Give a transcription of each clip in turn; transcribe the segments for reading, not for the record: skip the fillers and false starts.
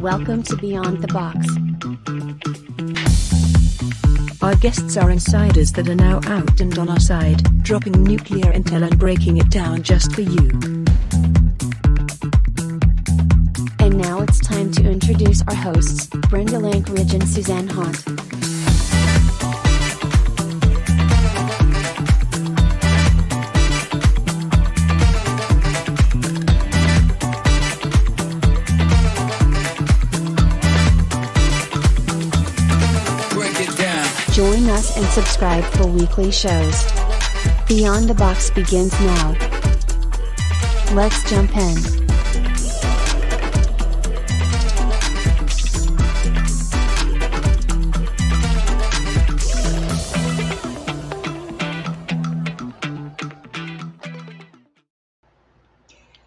Welcome to Beyond the Box. Our guests are insiders that are now out and on our side, dropping nuclear intel and breaking it down just for you. And now it's time to introduce our hosts, Brenda Lankridge and Suzanne Haunt. Join us and subscribe for weekly shows. Beyond the Box begins now. Let's jump in.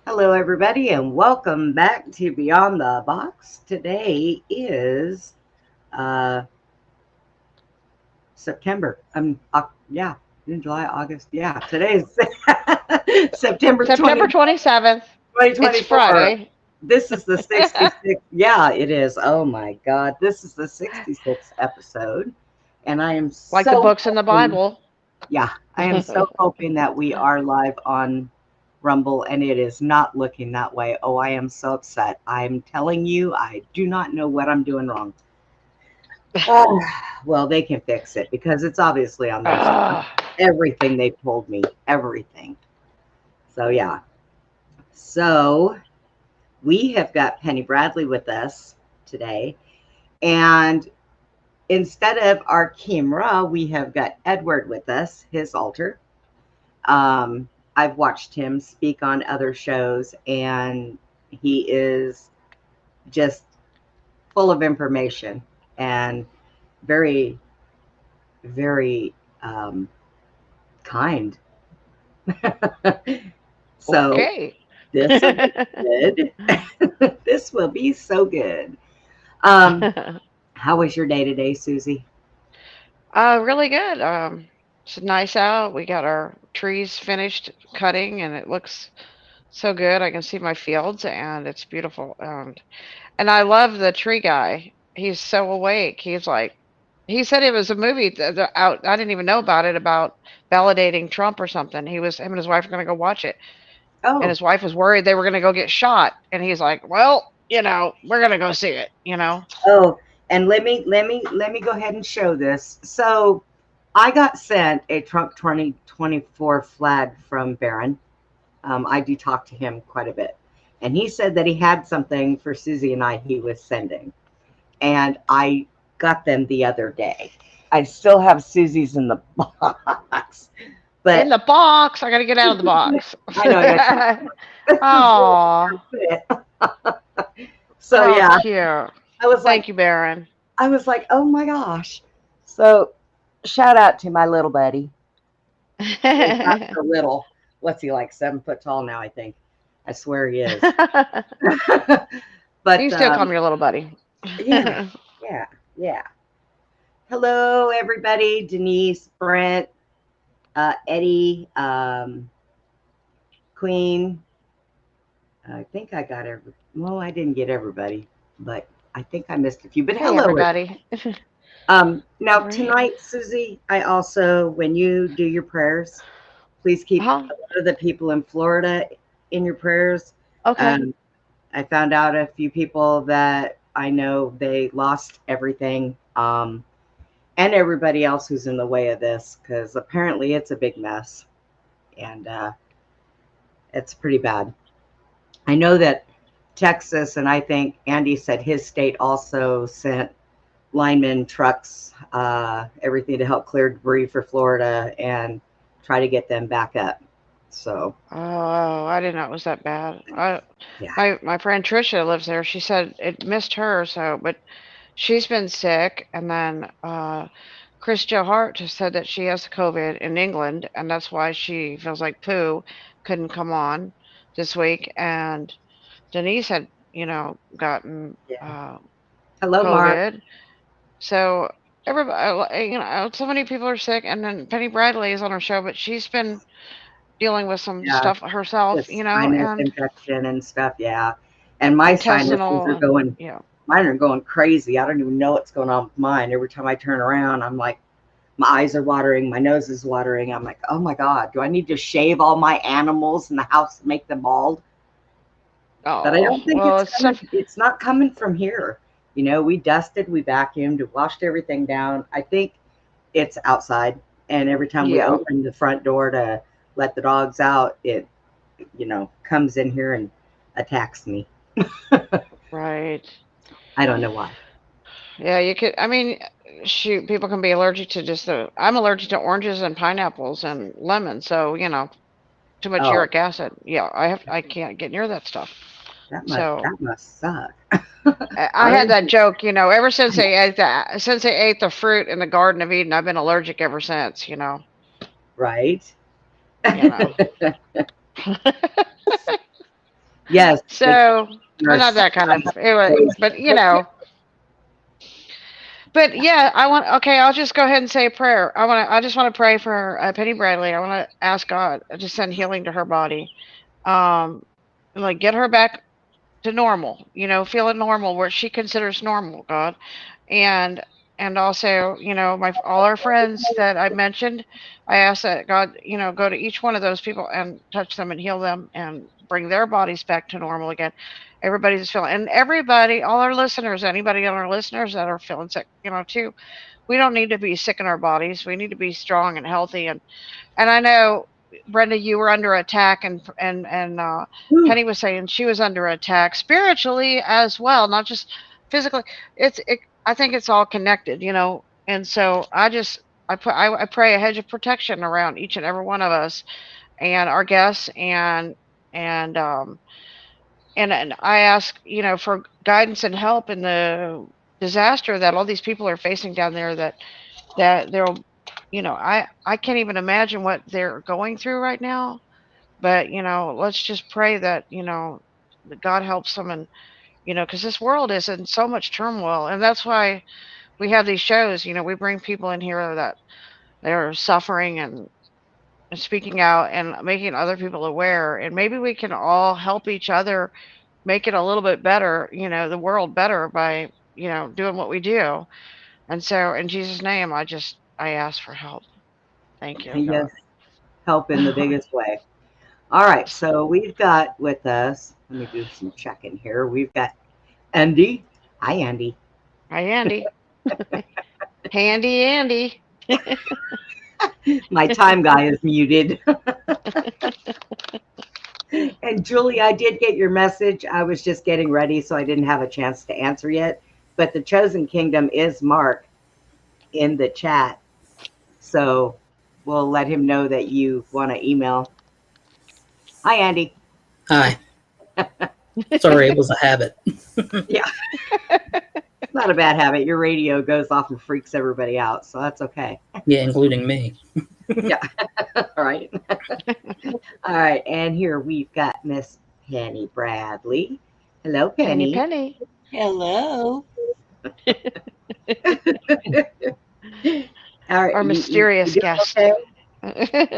Hello, everybody, and welcome back to Beyond the Box. Today is September. In July, August. Yeah, today's September 27th. 2024. It's Friday. This is the 66th. Yeah, it is. Oh my God, this is the 66th episode, and I am Like so the books in the Bible. Yeah, I am so hoping that we are live on Rumble, and it is not looking that way. Oh, I am so upset. I'm telling you, I do not know what I'm doing wrong. Well, they can fix it because it's obviously on their side. Everything they've told me, everything. So yeah. So we have got Penny Bradley with us today, and instead of Arkheim, we have got Edward with us, his altar. I've watched him speak on other shows, and he is just full of information and very, very kind. So Okay. This will be good. This will be so good. How was your day today, Susie? Really good. It's nice out. We got our trees finished cutting, and it looks so good. I can see my fields, and it's beautiful. And I love the tree guy. He's so awake. He said it was a movie out. I didn't even know about it, about validating Trump or something. Him and his wife are going to go watch it. Oh, And his wife was worried they were going to go get shot. And he's like, well, we're going to go see it, Oh, and let me go ahead and show this. So I got sent a Trump 2024 flag from Barron. I do talk to him quite a bit. And he said that he had something for Susie and I he was sending. And I got them the other day. I still have Susie's in the box. But in the box. I got to get out of the box. I know. Oh. So yeah. Cute. I was Thank you, Baron. I was like, oh my gosh. So shout out to my little buddy. Not so little. What's he like? 7 foot tall now, I think. I swear he is. But you still call me your little buddy. Yeah. Hello, everybody. Denise, Brent, Eddie, Queen. I think I got well, I didn't get everybody, but I think I missed a few. But hello, everybody. Now tonight, Susie, I also, when you do your prayers, please keep a lot of the people in Florida in your prayers. Okay. I found out a few people that I know they lost everything, and everybody else who's in the way of this, because apparently it's a big mess, and it's pretty bad. I know that Texas, and I think Andy said his state also sent linemen, trucks, everything to help clear debris for Florida and try to get them back up. So. Oh, I didn't know it was that bad. Yeah. My friend Trisha lives there. She said it missed her, but she's been sick. And then Chris Jo Hart just said that she has COVID in England, and that's why she feels like poo, couldn't come on this week. And Denise had, gotten Hello, COVID. Mark. So everybody, so many people are sick. And then Penny Bradley is on our show, but she's been dealing with some Yeah, stuff herself, this sinus and infection and stuff. Yeah, and my sinuses intestinal, are and going. Mine are going crazy. I don't even know what's going on with mine. Every time I turn around, I'm like, my eyes are watering, my nose is watering. I'm like, oh my God, do I need to shave all my animals in the house and make them bald? But I don't think well, it's it's coming. stuff. It's not coming from here. We dusted, we vacuumed, we washed everything down. I think it's outside. And every time we Yeah, open the front door to let the dogs out, it, comes in here and attacks me. right. I don't know why. Yeah, you could. I mean, shoot, people can be allergic to just the. I'm allergic to oranges and pineapples and lemons. So too much Oh, uric acid. Yeah, I can't get near that stuff. that must So that must suck. I had that Allergies, joke, ever since they ate the fruit in the Garden of Eden, I've been allergic ever since. right? You know. Yes, the So, well, are not so that kind of anyway, crazy. but yeah, okay, I'll just go ahead and say a prayer. I just want to pray for Penny Bradley. I want to ask God to send healing to her body. And, like, get her back to normal, feeling normal where she considers normal, God. And also, my all our friends that I mentioned, I ask that God, go to each one of those people and touch them and heal them and bring their bodies back to normal again. Everybody's feeling, and everybody, all our listeners, anybody on our listeners that are feeling sick, too. We don't need to be sick in our bodies. We need to be strong and healthy. And I know, Brenda, you were under attack, and Whew. Penny was saying she was under attack spiritually as well, not just physically. I think it's all connected, And so I pray a hedge of protection around each and every one of us and our guests, and um and I ask, for guidance and help in the disaster that all these people are facing down there. That they'll, I can't even imagine what they're going through right now. But let's just pray that that God helps them, and because this world is in so much turmoil, and that's why we have these shows. We bring people in here that they're suffering and speaking out and making other people aware, and maybe we can all help each other make it a little bit better, the world better by doing what we do. And so in Jesus' name, I ask for help. Thank you, Yes, God. help in the biggest way. All right, so we've got with us, let me do some checking here. We've got Andy. Hi, Andy. Hi, Andy. Handy Andy. My time guy is muted. And Julie, I did get your message. I was just getting ready, so I didn't have a chance to answer yet. But the Chosen Kingdom is Mark in the chat. So we'll let him know that you want to email. Hi, Andy. Hi. Sorry, it was a habit. Yeah, it's not a bad habit. Your radio goes off and freaks everybody out, so that's okay. Yeah, including me. Yeah. All right. All right. And here we've got Miss Penny Bradley. Hello, Penny Penny. Penny. Hello. All right. Our mysterious doing guest. okay?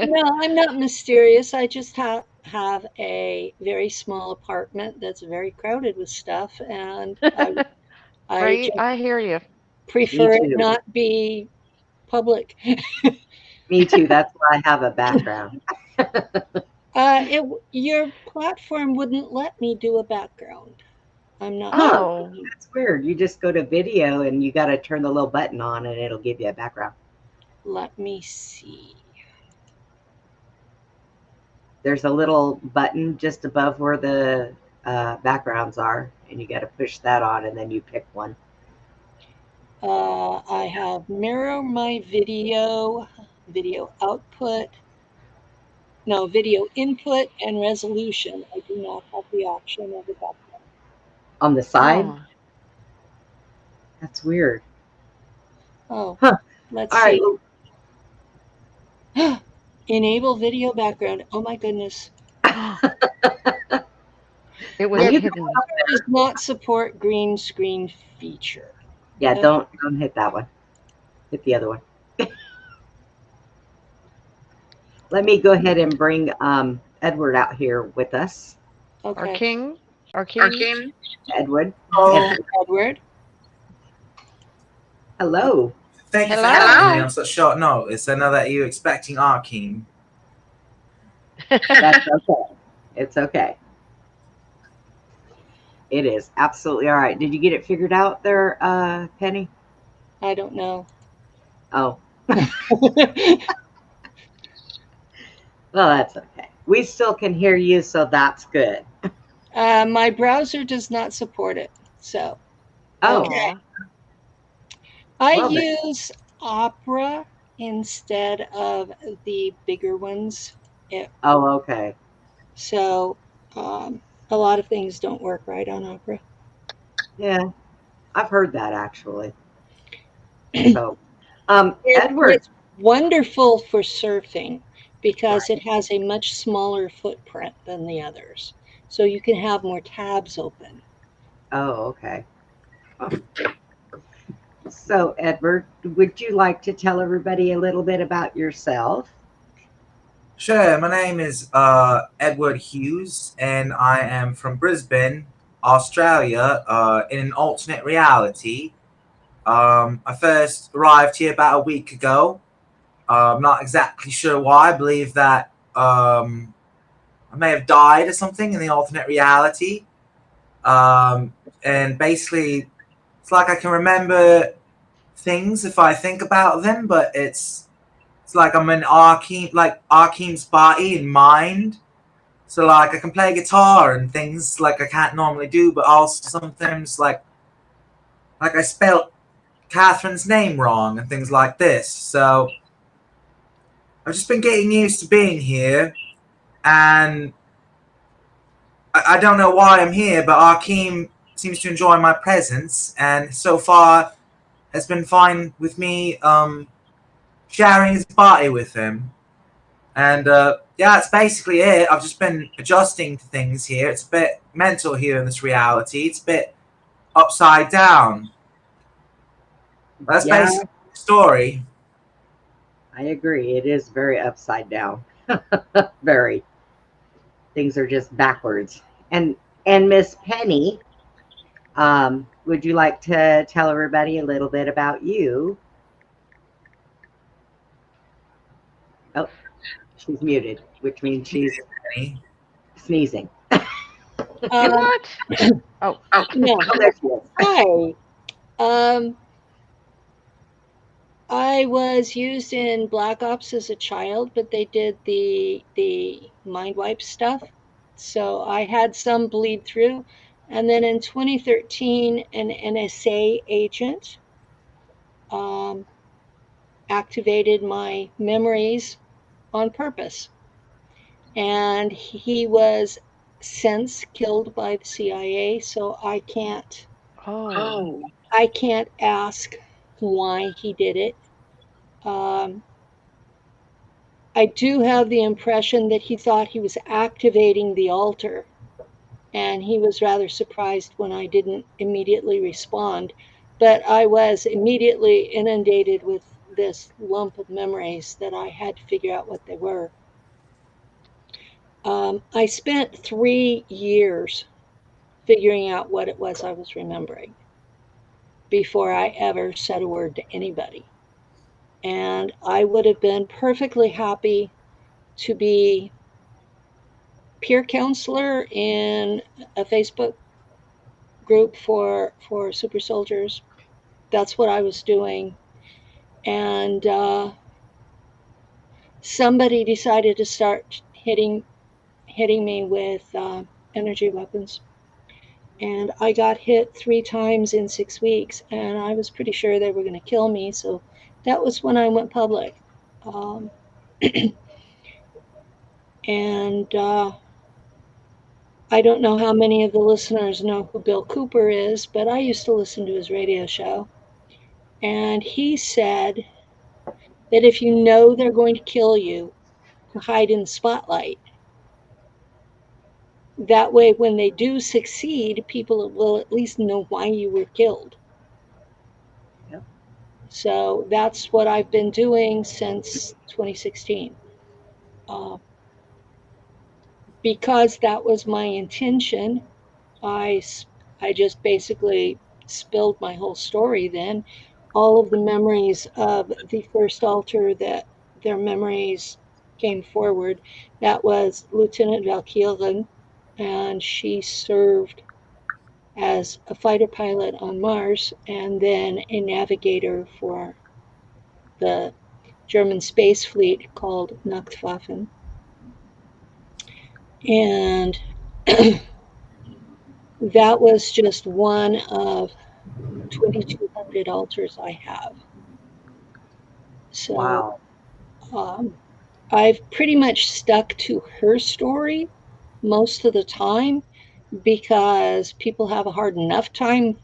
No, I'm not mysterious. I just have a very small apartment that's very crowded with stuff, and I Right? just I hear you. Me prefer it too. not be public. Me too. That's why I have a background. Your platform wouldn't let me do a background. I'm not Huh. sure. Oh, That's weird. You just go to video and you got to turn the little button on and it'll give you a background. Let me see. There's a little button just above where the backgrounds are, and you got to push that on and then you pick one. I have mirror my video, video output, no, video input and resolution. I do not have the option of a background. On the side? oh. That's weird. Oh, Huh. let's All right. see. Enable video background. Oh my goodness. It was When This you hidden. software does not support green screen feature. Yeah, Okay. don't hit that one. Hit the other one. let me go ahead and bring Edward out here with us. Our Okay. king. Our king. Edward. Oh, Edward. Hello. thank you for Hello. having me on such short notice. I know that you're expecting Arkheim. That's okay. It's okay. It is absolutely all right. Did you get it figured out there, Penny? I don't know. Oh, well, that's okay. We still can hear you, so that's good. My browser does not support it. So Oh, Okay. Aw. I Well then. use Opera instead of the bigger ones. Oh, okay. So a lot of things don't work right on Opera. Yeah, I've heard that actually. So, Edward. It's wonderful for surfing because it has a much smaller footprint than the others. So you can have more tabs open. Oh, okay. So, Edward, would you like to tell everybody a little bit about yourself? Sure, my name is Edward Hughes, and I am from Brisbane, Australia, in an alternate reality. I first arrived here about a week ago. I'm not exactly sure why. I believe that I may have died or something in the alternate reality. And basically, it's like I can remember things if I think about them, but it's like I'm in Arkheim's body and mind. So like I can play guitar and things like I can't normally do, but also sometimes like I spelled Catherine's name wrong and things like this. So I've just been getting used to being here, and I don't know why I'm here, but Arkheim seems to enjoy my presence, and so far has been fine with me sharing his body with him. And yeah, that's basically it. I've just been adjusting to things here. It's a bit mental here in this reality. It's a bit upside down. That's Yeah, basically the story. I agree. It is very upside down. Very. Things are just backwards. And Miss Penny, would you like to tell everybody a little bit about you? Oh, she's muted, which means she's sneezing. Um, What? Oh. no. Oh, there she is. Hi. I was used in Black Ops as a child, but they did the mind wipe stuff. So I had some bleed through. And then in 2013, an NSA agent activated my memories on purpose. And he was since killed by the CIA, so I can't Oh. ask why he did it. I do have the impression that he thought he was activating the altar, and he was rather surprised when I didn't immediately respond. But I was immediately inundated with this lump of memories that I had to figure out what they were. I spent 3 years figuring out what it was I was remembering before I ever said a word to anybody. And I would have been perfectly happy to be peer counselor in a Facebook group for super soldiers. That's what I was doing. And somebody decided to start hitting me with energy weapons. And I got hit 3 times in 6 weeks, and I was pretty sure they were going to kill me. So that was when I went public. And I don't know how many of the listeners know who Bill Cooper is, but I used to listen to his radio show. And he said that if you know they're going to kill you, hide in the spotlight. That way, when they do succeed, people will at least know why you were killed. Yep. So that's what I've been doing since 2016. Uh, because that was my intention, I just basically spilled my whole story then. All of the memories of the first altar that their memories came forward, that was Lieutenant Valkyrin, and she served as a fighter pilot on Mars and then a navigator for the German space fleet called Nachtwaffen. And that was just one of 2,200 altars I have. So Wow. I've pretty much stuck to her story most of the time because people have a hard enough time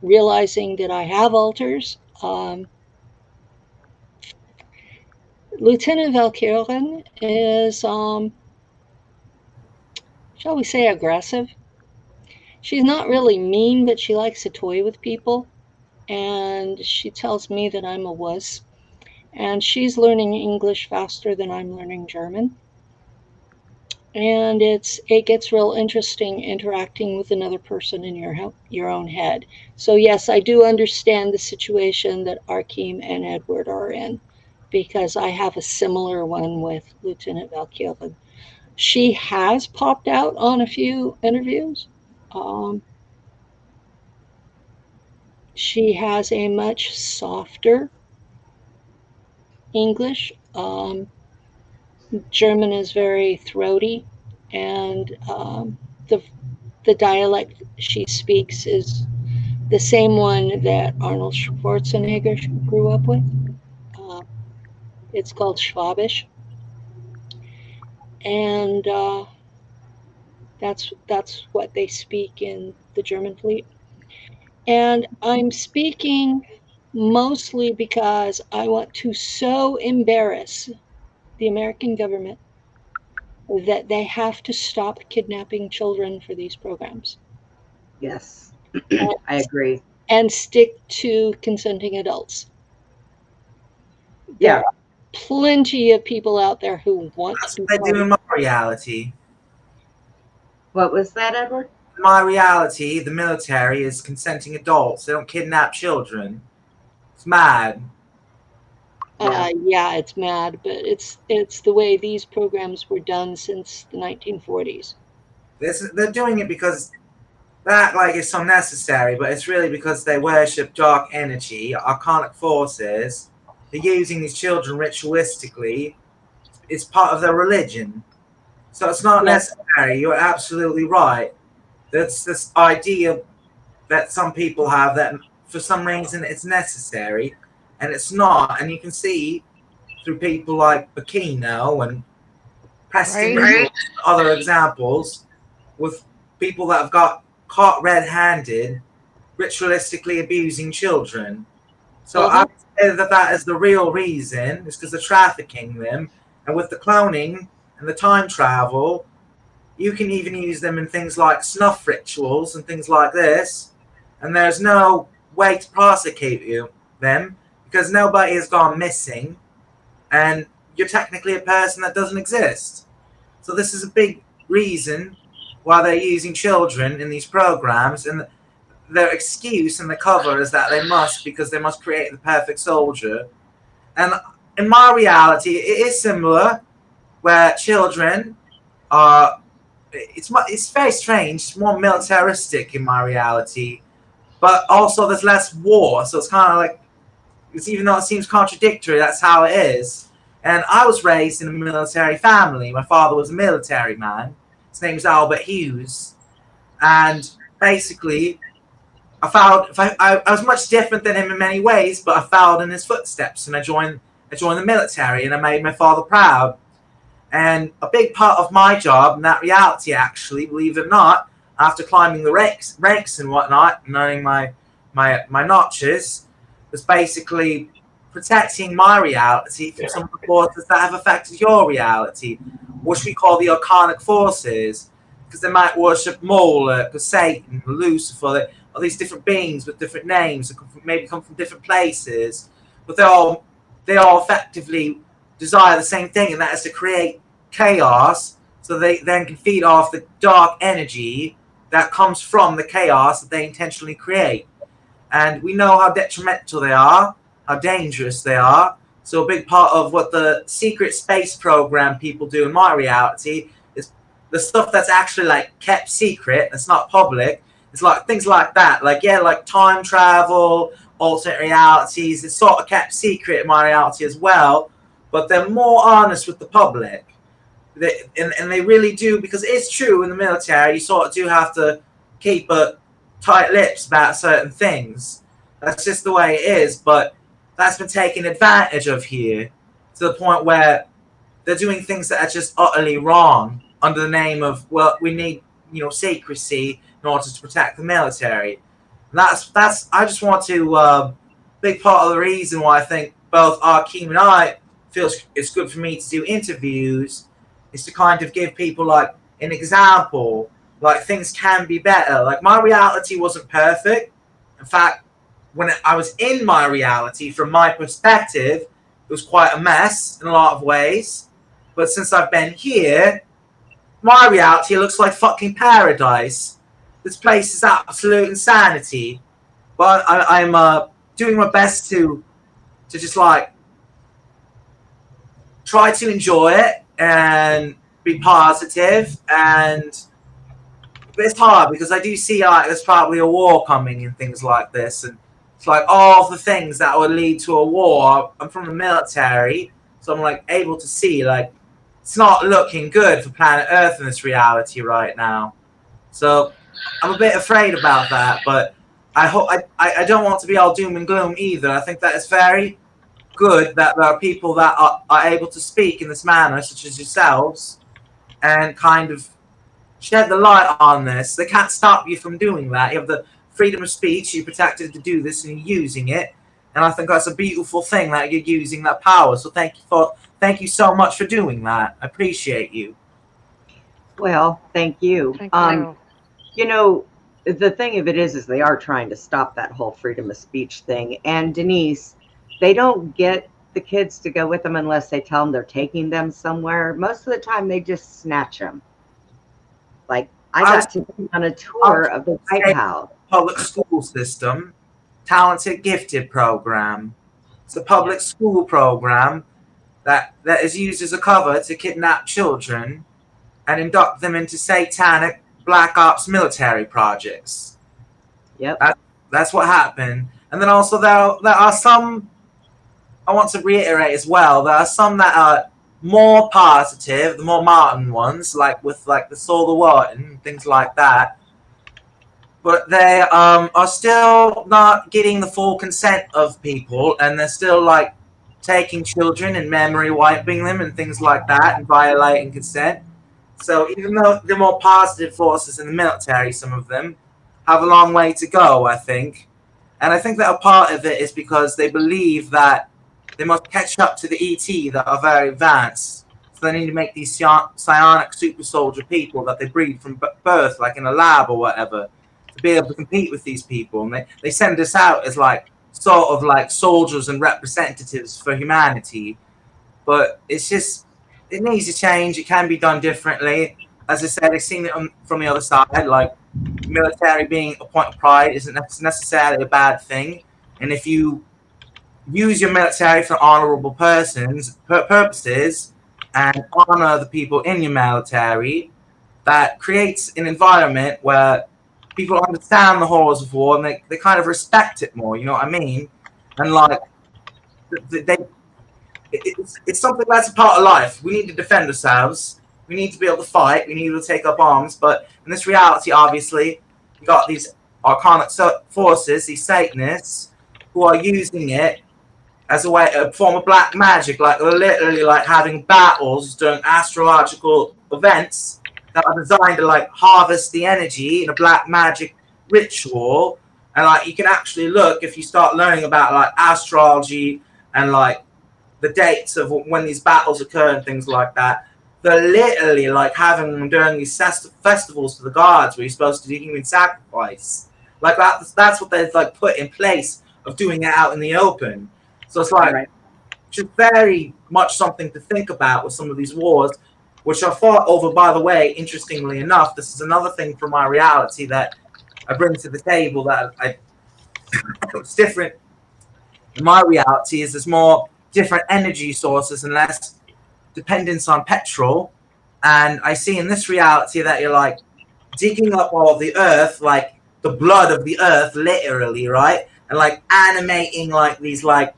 realizing that I have altars. Lieutenant Valkyrin is, shall we say, aggressive. She's not really mean, but she likes to toy with people. And she tells me that I'm a wuss. And she's learning English faster than I'm learning German. And it gets real interesting interacting with another person in your own head. So yes, I do understand the situation that Arkheim and Edward are in, because I have a similar one with Lieutenant Valkyrin. She has popped out on a few interviews. She has a much softer English. German is very throaty, and the dialect she speaks is the same one that Arnold Schwarzenegger grew up with. It's called Schwabish, and that's what they speak in the German fleet. And I'm speaking mostly because I want to so embarrass the American government that they have to stop kidnapping children for these programs. Yes, I agree. And stick to consenting adults. Yeah. There are plenty of people out there who want That's to. what they do in my reality. What was that, Edward? In my reality, the military is consenting adults. They don't kidnap children. It's mad. Yeah, it's mad, but it's the way these programs were done since the 1940s. They're doing it because that is so necessary, but it's really because they worship dark energy, archonic forces. They're using these children ritualistically. It's part of their religion. So it's not necessary. You're absolutely right. That's this idea that some people have that for some reason it's necessary, and it's not. And you can see through people like Bikino and Preston and other examples with people that have got caught red-handed ritualistically abusing children. So I would say that is the real reason, is because they're trafficking them. And with the cloning and the time travel, you can even use them in things like snuff rituals and things like this. And there's no way to prosecute them because nobody has gone missing. And you're technically a person that doesn't exist. So this is a big reason why they're using children in these programs. And their excuse and the cover is that they must, because they must create the perfect soldier. And in my reality, it is similar, where children are. It's very strange. It's more militaristic in my reality, but also there's less war. So it's kind of like, even though it seems contradictory, that's how it is. And I was raised in a military family. My father was a military man. His name was Albert Hughes, and basically, I was much different than him in many ways, but I followed in his footsteps, and I joined the military, and I made my father proud. And a big part of my job in that reality, actually, believe it or not, after climbing the ranks and whatnot, and earning my notches, was basically protecting my reality from some of the forces that have affected your reality, which we call the archonic forces, because they might worship Moloch, or Satan, or Lucifer, all these different beings with different names, that maybe come from different places, but they all effectively desire the same thing, and that is to create chaos, so they then can feed off the dark energy that comes from the chaos that they intentionally create. And we know how detrimental they are, how dangerous they are. So a big part of what the secret space program people do in my reality is the stuff that's actually like kept secret, that's not public. It's like things like that, like like time travel, alternate realities. It's sort of kept secret in my reality as well, but they're more honest with the public. And they really do, because it's true in the military, you sort of do have to keep a tight lips about certain things. That's just the way it is, but that's been taken advantage of here to the point where they're doing things that are just utterly wrong under the name of, well, we need, secrecy in order to protect the military. That's I just want to big part of the reason why I think both Arkheim and I feel it's good for me to do interviews is to kind of give people like an example, like things can be better. Like my reality wasn't perfect. In fact, when I was in my reality, from my perspective, it was quite a mess in a lot of ways. But since I've been here, my reality looks like fucking paradise. This place is absolute insanity. But I'm doing my best to just like try to enjoy it and be positive. And it's hard because I do see like there's probably a war coming and things like this, and it's like all the things that would lead to a war. I'm from the military, so I'm like able to see like it's not looking good for planet Earth in this reality right now. So I'm a bit afraid about that, but I hope I don't want to be all doom and gloom either. I think that it's very good that there are people that are able to speak in this manner, such as yourselves, and kind of shed the light on this. They can't stop you from doing that. You have the freedom of speech. You're protected to do this, and you're using it. And I think that's a beautiful thing that you're using that power. So thank you so much for doing that. I appreciate you. Well, thank you. Thank you. The thing of it is they are trying to stop that whole freedom of speech thing. And Denise, they don't get the kids to go with them unless they tell them they're taking them somewhere. Most of the time, they just snatch them. Like I got to be on a tour of the White House. Public school system, talented gifted program. It's a public school program that is used as a cover to kidnap children and induct them into satanic black ops military projects. Yep. That's what happened. And then also there are some, I want to reiterate as well, there are some that are more positive, the more modern ones, like with like the Solar Warden and things like that. But they are still not getting the full consent of people, and they're still like taking children and memory wiping them and things like that and violating consent. So even though the more positive forces in the military, some of them have a long way to go, I think. And I think that a part of it is because they believe that they must catch up to the ET that are very advanced. So they need to make these psionic super soldier people that they breed from birth, like in a lab or whatever, to be able to compete with these people. And they send us out as like sort of like soldiers and representatives for humanity. But it's just, it needs to change. It can be done differently. As I said, I've seen it from the other side. Like military being a point of pride isn't necessarily a bad thing. And if you use your military for honorable purposes and honor the people in your military, that creates an environment where people understand the horrors of war and they kind of respect it more. You know what I mean? And like it's something that's a part of life. We need to defend ourselves. We need to be able to fight. We need to take up arms. But in this reality, obviously, you got these arcanic forces, these Satanists, who are using it as a form of black magic. Like they're literally like having battles during astrological events that are designed to like harvest the energy in a black magic ritual. And like you can actually look, if you start learning about like astrology and like the dates of when these battles occur and things like that, they're literally like having them during these festivals for the gods where you're supposed to do human sacrifice. Like that's what they've like put in place of doing it out in the open. So it's like just very much something to think about with some of these wars. which I thought over, by the way, interestingly enough, this is another thing from my reality that I bring to the table that it's different in my reality is there's more different energy sources and less dependence on petrol. And I see in this reality that you're like digging up all the earth, like the blood of the earth, literally, right? And like animating like these like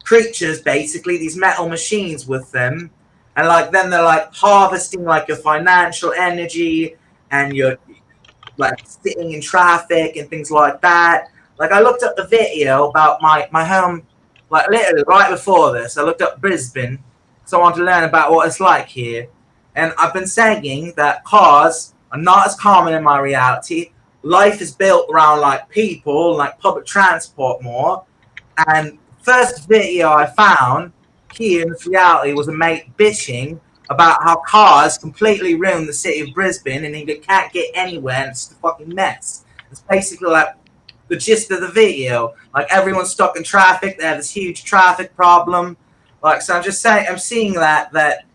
creatures, basically these metal machines with them. And like then they're like harvesting like your financial energy and you're like sitting in traffic and things like that. Like I looked up the video about my home, like literally right before this. I looked up Brisbane, so I wanted to learn about what it's like here. And I've been saying that cars are not as common in my reality. Life is built around like people, like public transport more. And first video I found here in this reality was a mate bitching about how cars completely ruin the city of Brisbane and he can't get anywhere and it's a fucking mess. It's basically like the gist of the video. Like everyone's stuck in traffic. They have this huge traffic problem. Like, so I'm just saying, I'm seeing that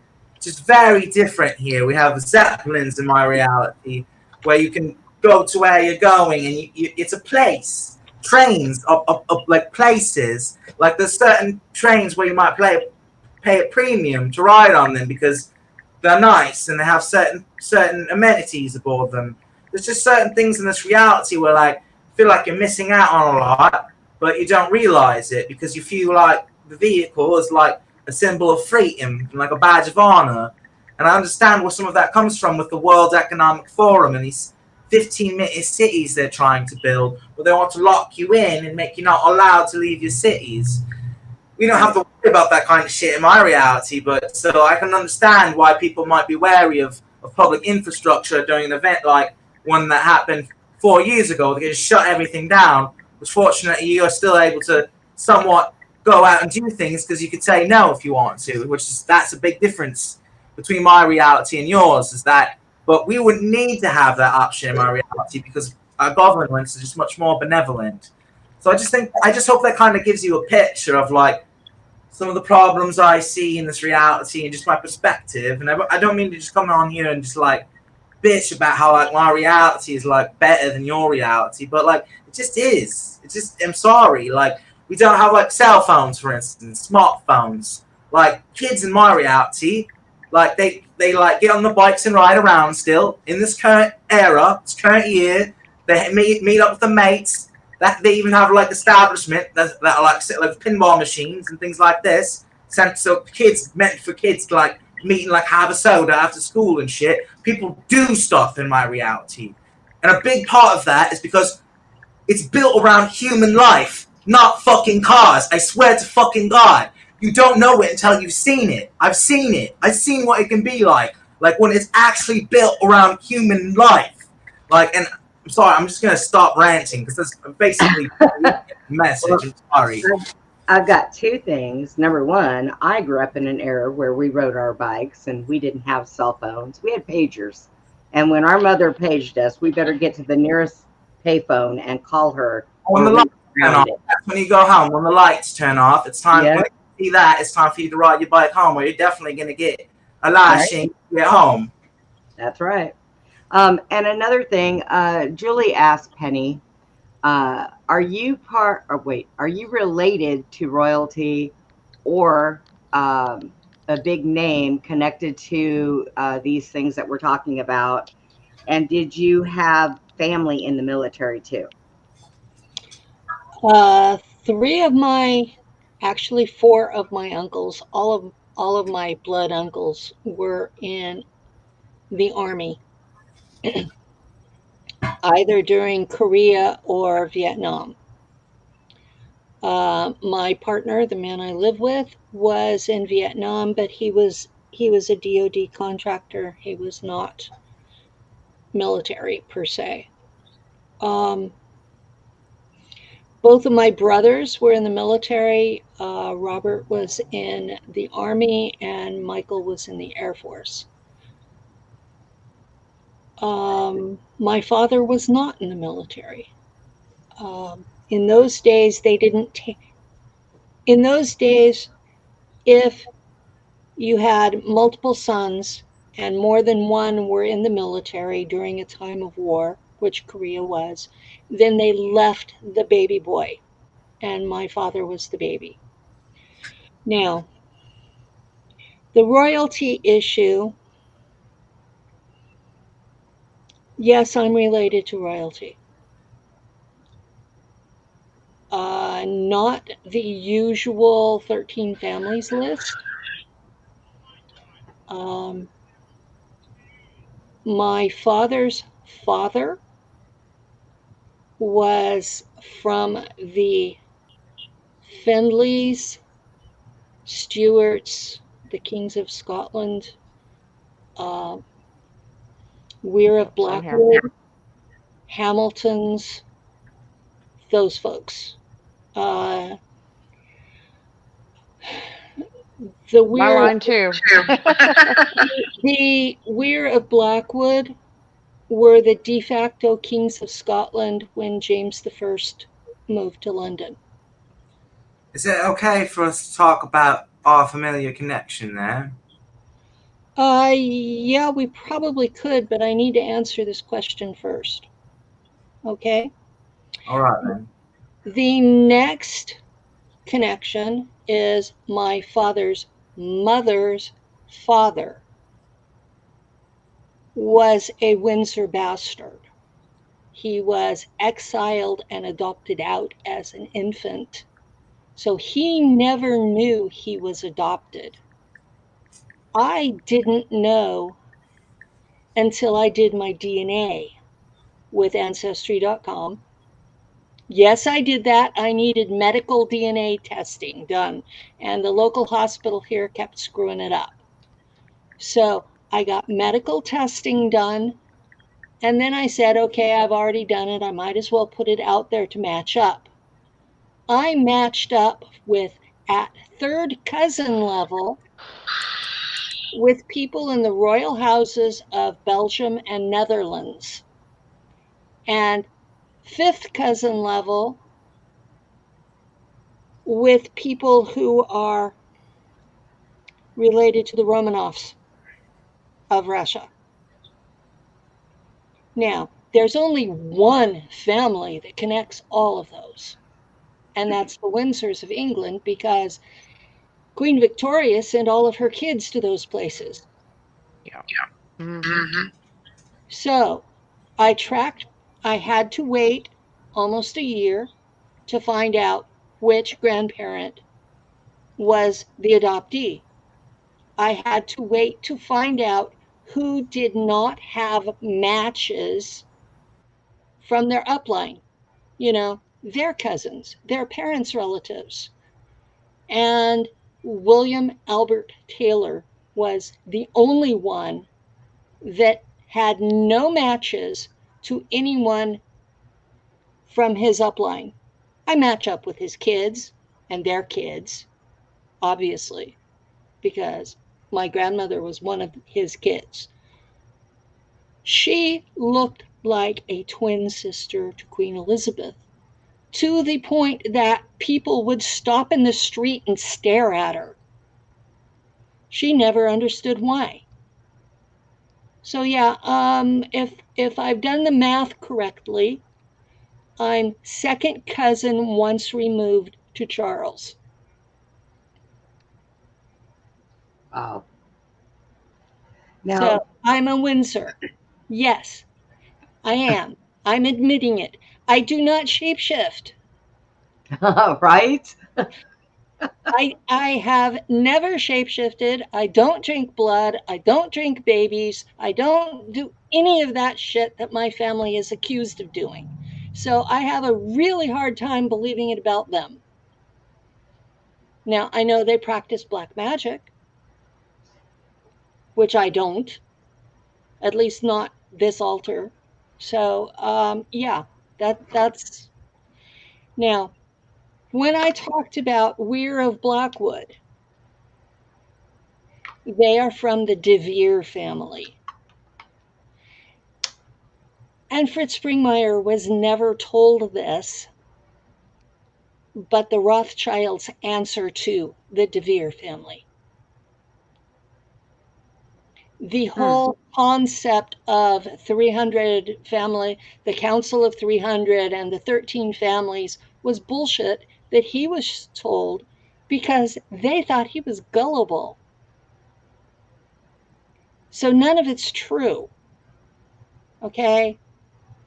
just very different here. We have Zeppelins in my reality where you can go to where you're going and it's a place. Trains of like places. Like there's certain trains where you might pay a premium to ride on them because they're nice and they have certain amenities aboard them. There's just certain things in this reality where like feel like you're missing out on a lot, but you don't realize it because you feel like the vehicle is like a symbol of freedom and like a badge of honor. And I understand where some of that comes from with the World Economic Forum and these 15-minute cities they're trying to build, where they want to lock you in and make you not allowed to leave your cities. We don't have to worry about that kind of shit in my reality, but so I can understand why people might be wary of public infrastructure during an event like one that happened 4 years ago. They just shut everything down. But fortunately, you're still able to somewhat go out and do things because you could say no if you want to, that's a big difference between my reality and yours. Is that, but we wouldn't need to have that option in my reality because our governments are just much more benevolent. So I just hope that kind of gives you a picture of like some of the problems I see in this reality and just my perspective. And I don't mean to just come on here and just like bitch about how like my reality is like better than your reality, but like it just is. It's just, I'm sorry, like we don't have like cell phones, for instance, smartphones. Like kids in my reality, like they like get on the bikes and ride around still in this current era, this current year. They meet up with the mates. That they even have like establishment that are like pinball machines and things like this. So kids, meant for kids to like meet and like have a soda after school and shit. People do stuff in my reality. And a big part of that is because it's built around human life, not fucking cars. I swear to fucking God. You don't know it until you've seen it. I've seen it. I've seen what it can be like when it's actually built around human life. Like, and I'm sorry, I'm just going to stop ranting because that's basically the message. I'm sorry. I've got two things. Number one, I grew up in an era where we rode our bikes and we didn't have cell phones. We had pagers. And when our mother paged us, we better get to the nearest payphone and call her. When the lights turn off, that's when you go home. When the lights turn off, it's time to see that. It's time for you to ride your bike home, or you're definitely going to get a lashing to get home. That's right. And another thing, Julie asked Penny, are you related to royalty or a big name connected to these things that we're talking about? And did you have family in the military too? Four of my uncles, all of my blood uncles were in the Army, either during Korea or Vietnam. My partner, the man I live with, was in Vietnam, but he was a DoD contractor. He was not military per se. Both of my brothers were in the military. Robert was in the Army and Michael was in the Air Force. My father was not in the military. In those days, if you had multiple sons and more than one were in the military during a time of war, which Korea was. Then they left the baby boy, and my father was the baby. Now, the royalty issue, yes, I'm related to royalty. Not the usual 13 families list. My father's father was from the Findlays, Stuarts, the Kings of Scotland, Weir of Same here. Blackwood, Hamiltons, those folks. The My Weir, line too. the Weir of Blackwood were the de facto kings of Scotland when James I moved to London. Is it okay for us to talk about our familiar connection there? Yeah, we probably could, but I need to answer this question first. Okay? All right then. The next connection is my father's mother's father was a Windsor bastard. He was exiled and adopted out as an infant. So he never knew he was adopted. I didn't know until I did my DNA with Ancestry.com. Yes, I did that. I needed medical DNA testing done, and the local hospital here kept screwing it up. So I got medical testing done, and then I said, okay, I've already done it. I might as well put it out there to match up. I matched up with, at third cousin level, with people in the royal houses of Belgium and Netherlands, and fifth cousin level with people who are related to the Romanovs of Russia. Now, there's only one family that connects all of those, and that's the Windsors of England, because Queen Victoria sent all of her kids to those places. Yeah. Mm-hmm. So I had to wait almost a year to find out which grandparent was the adoptee. I had to wait to find out who did not have matches from their upline, their cousins, their parents' relatives. And William Albert Taylor was the only one that had no matches to anyone from his upline. I match up with his kids and their kids, obviously, because my grandmother was one of his kids. She looked like a twin sister to Queen Elizabeth, to the point that people would stop in the street and stare at her. She never understood why. So yeah, if I've done the math correctly, I'm second cousin once removed to Charles. Wow. Now, So I'm a Windsor. Yes, I am. I'm admitting it. I do not shapeshift. right? I have never shapeshifted. I don't drink blood. I don't drink babies. I don't do any of that shit that my family is accused of doing. So I have a really hard time believing it about them. Now, I know they practice black magic, which I don't, at least not this altar. So, yeah, that's. Now, when I talked about Weir of Blackwood, they are from the De Vere family. And Fritz Springmeier was never told this, but the Rothschilds answer to the De Vere family. the whole concept of 300 family, the Council of 300 and the 13 families was bullshit that he was told because they thought he was gullible. So none of it's true. Okay?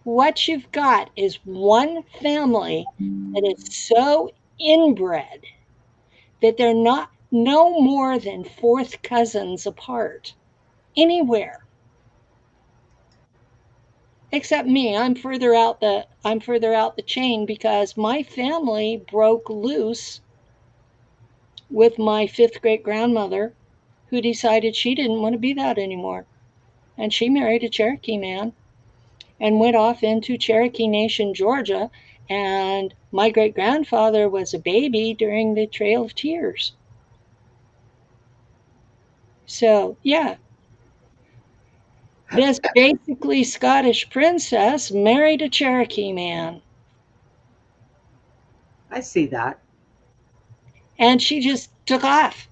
What you've got is one family that is so inbred that they're not no more than fourth cousins apart anywhere. Except me, I'm further out the chain because my family broke loose with my fifth great grandmother, who decided she didn't want to be that anymore. And she married a Cherokee man and went off into Cherokee Nation, Georgia. And my great grandfather was a baby during the Trail of Tears. So, yeah. This basically Scottish princess married a Cherokee man. I see that. And she just took off.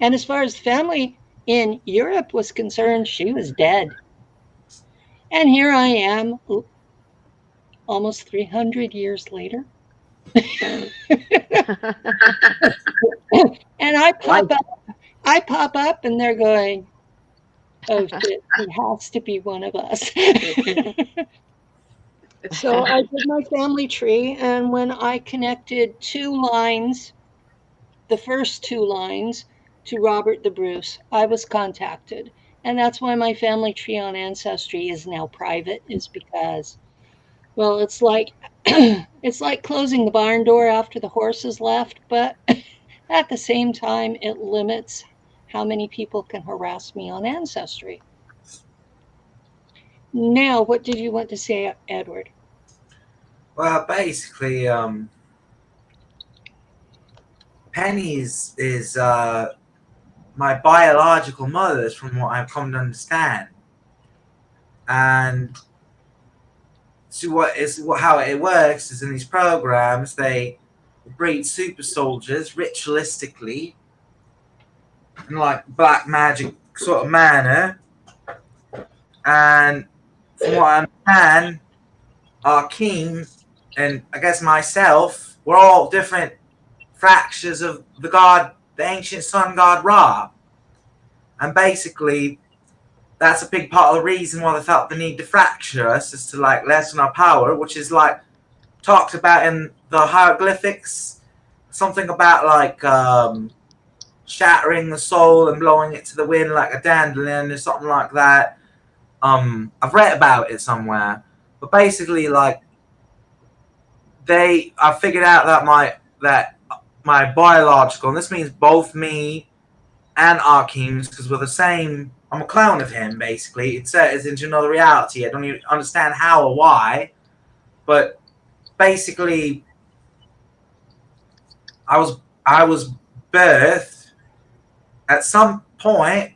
And as far as family in Europe was concerned, she was dead. And here I am, almost 300 years later. And I pop up and they're going, oh shit, he has to be one of us. So I did my family tree, and when I connected two lines, the first two lines, to Robert the Bruce, I was contacted. And that's why my family tree on Ancestry is now private, is because, well, it's like it's like closing the barn door after the horse has left, but at the same time, it limits how many people can harass me on Ancestry. Now, what did you want to say, Edward? Well, basically, Penny is my biological mother, from what I've come to understand. And so how it works is in these programs they breed super soldiers ritualistically in like black magic sort of manner. And from what I understand, Arkheim and I guess myself, we're all different fractures of the ancient sun god Ra. And basically, that's a big part of the reason why they felt the need to fracture us, is to like lessen our power, which is like talked about in the hieroglyphics. Something about like shattering the soul and blowing it to the wind like a dandelion or something like that. I've read about it somewhere. But basically, like I figured out that my biological, and this means both me and Arkheim's, because we're the same. I'm a clone of him, basically. It says into another reality. I don't even understand how or why, but basically, I was birthed at some point.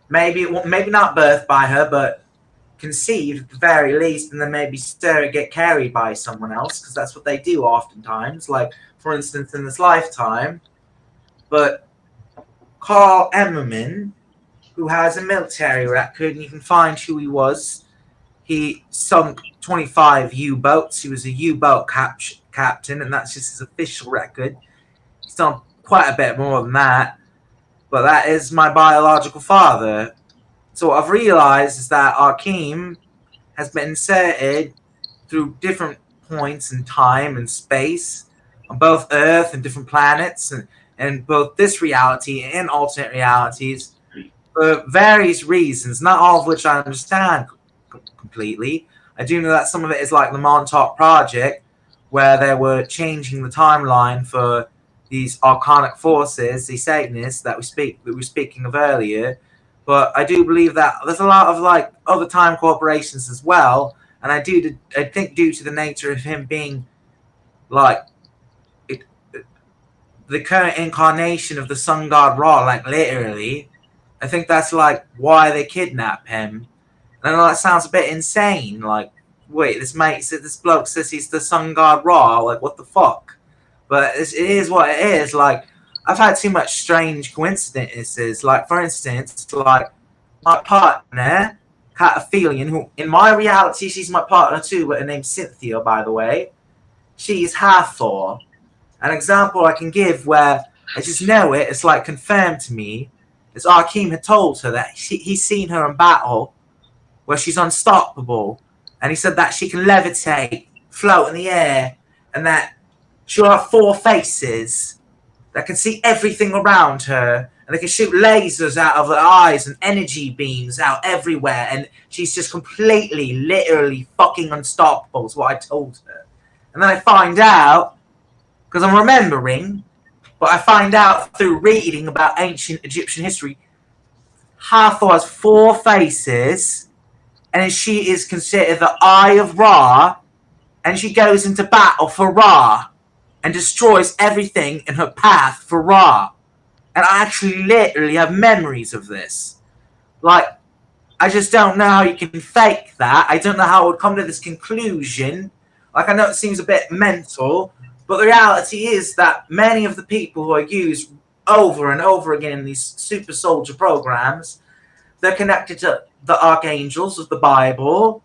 Maybe not birthed by her, but conceived at the very least, and then maybe get carried by someone else, because that's what they do oftentimes. Like, for instance, in this lifetime. But Carl Emmerman, who has a military record, and you can find who he was. He sunk 25 U-boats. He was a U-boat captain, and that's just his official record. He's done quite a bit more than that. But that is my biological father. So what I've realized is that Arkheim has been inserted through different points in time and space on both Earth and different planets, and both this reality and alternate realities, for various reasons, not all of which I understand completely. I do know that some of it is like the Montauk Project, where they were changing the timeline for these archonic forces, these Satanists that we were speaking of earlier. But I do believe that there's a lot of like other time corporations as well, and I think due to the nature of him being like the current incarnation of the sun god Ra, like literally, I think that's like why they kidnap him. And I know that sounds a bit insane. Like, wait, this bloke says he's the sun god Ra. Like, what the fuck? But it is what it is. Like, I've had too much strange coincidences. Like, for instance, like my partner, Cataphilia, who in my reality she's my partner too, but her name's Cynthia, by the way. She is Hathor. An example I can give where I just know it, it's like confirmed to me, is Arkheim had told her that he's seen her in battle where she's unstoppable. And he said that she can levitate, float in the air, and that she'll have 4 faces that can see everything around her. And they can shoot lasers out of her eyes and energy beams out everywhere. And she's just completely, literally fucking unstoppable is what I told her. And then I find out, because I'm remembering, but I find out through reading about ancient Egyptian history, Hathor has 4 faces, and she is considered the Eye of Ra, and she goes into battle for Ra, and destroys everything in her path for Ra. And I actually literally have memories of this. Like, I just don't know how you can fake that. I don't know how it would come to this conclusion. Like, I know it seems a bit mental, but the reality is that many of the people who are used over and over again in these super soldier programs, they're connected to the archangels of the Bible,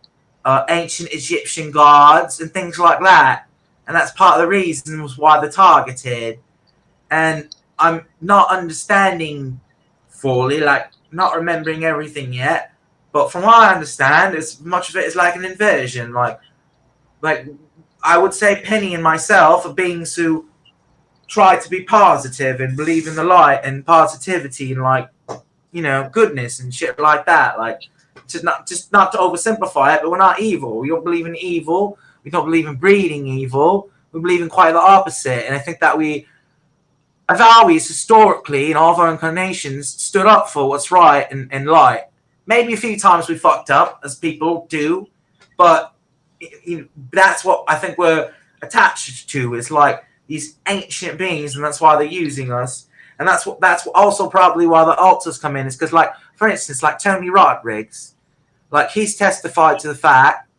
ancient Egyptian gods, and things like that. And that's part of the reasons why they're targeted. And I'm not understanding fully, like, not remembering everything yet. But from what I understand, as much of it is like an inversion. Like I would say Penny and myself are beings who try to be positive and believe in the light and positivity and, like, you know, goodness and shit like that. Like, just not to oversimplify it, but we're not evil. We don't believe in evil. We don't believe in breeding evil. We believe in quite the opposite. And I think that we have always, historically, in all of our incarnations, stood up for what's right and light. Maybe a few times we fucked up, as people do, but you know, that's what I think we're attached to, is like these ancient beings, and that's why they're using us. And that's also probably why the altars come in, is because, like, for instance, like Tony Rodriguez, like, he's testified to the fact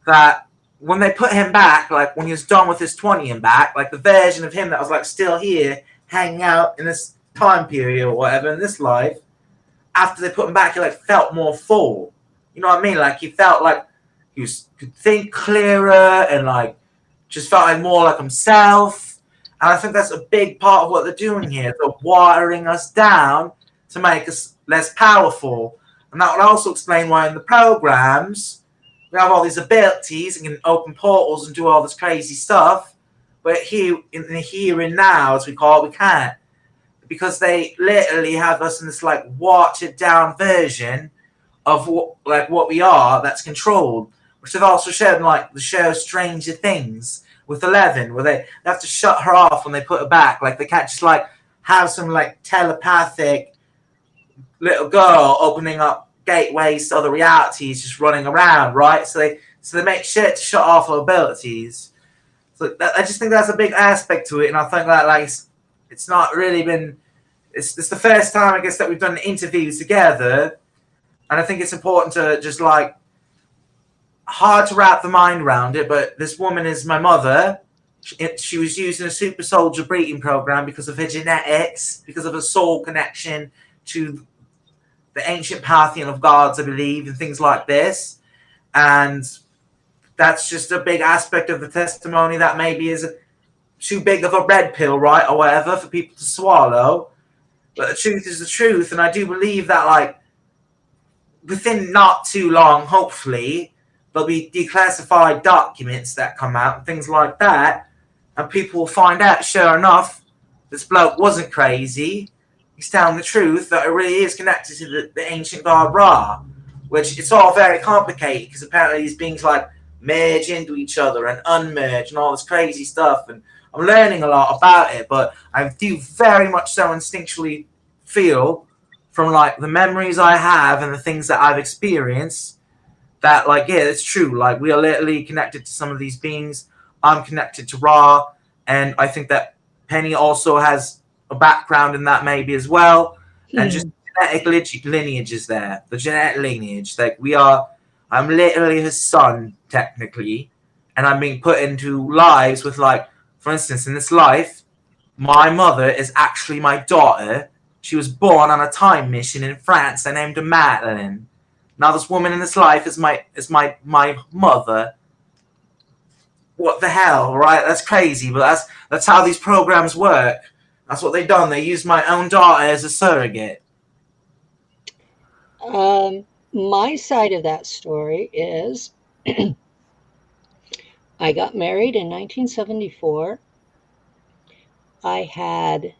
that when they put him back, like when he was done with his 20 and back, like the version of him that was like still here, hanging out in this time period or whatever in this life, after they put him back, he like felt more full. You know what I mean? Like, he felt like he could think clearer and like just felt like more like himself. And I think that's a big part of what they're doing here. They're watering us down to make us less powerful. And that would also explain why in the programs we have all these abilities and can open portals and do all this crazy stuff. But here, in the here and now, as we call it, we can't. Because they literally have us in this like watered down version of what we are that's controlled. Which they've also shown in like the show Stranger Things with 11, where they have to shut her off when they put her back. Like, they can't just like have some like telepathic little girl opening up gateways to other realities just running around, right? So they make shit to shut off her abilities. So I just think that's a big aspect to it, and I think that like it's not really been. It's the first time, I guess, that we've done interviews together, and I think it's important to just like, hard to wrap the mind around it, but this woman is my mother. She was used in a super soldier breeding program because of her genetics, because of her soul connection to the ancient pantheon of gods, I believe, and things like this. And that's just a big aspect of the testimony that maybe is too big of a red pill, right, or whatever, for people to swallow. But the truth is the truth, and I do believe that, like, within not too long, hopefully, there'll be declassified documents that come out and things like that, and people will find out, sure enough, this bloke wasn't crazy. He's telling the truth, that it really is connected to the ancient god Ra, which it's all very complicated, because apparently these beings like merge into each other and unmerge and all this crazy stuff, and I'm learning a lot about it, but I do very much so instinctually feel from like the memories I have and the things that I've experienced that, like, yeah, it's true. Like, we are literally connected to some of these beings. I'm connected to Ra, and I think that Penny also has a background in that maybe as well. And just genetic lineage is there. The genetic lineage. Like, I'm literally his son, technically, and I'm being put into lives with, like, for instance, in this life, my mother is actually my daughter, She was born on a time mission in France. They named her Madeline. Now this woman in this life is my mother. What the hell, right? That's crazy, but that's how these programs work. That's what they've done. They used my own daughter as a surrogate. My side of that story is I got married in 1974. I had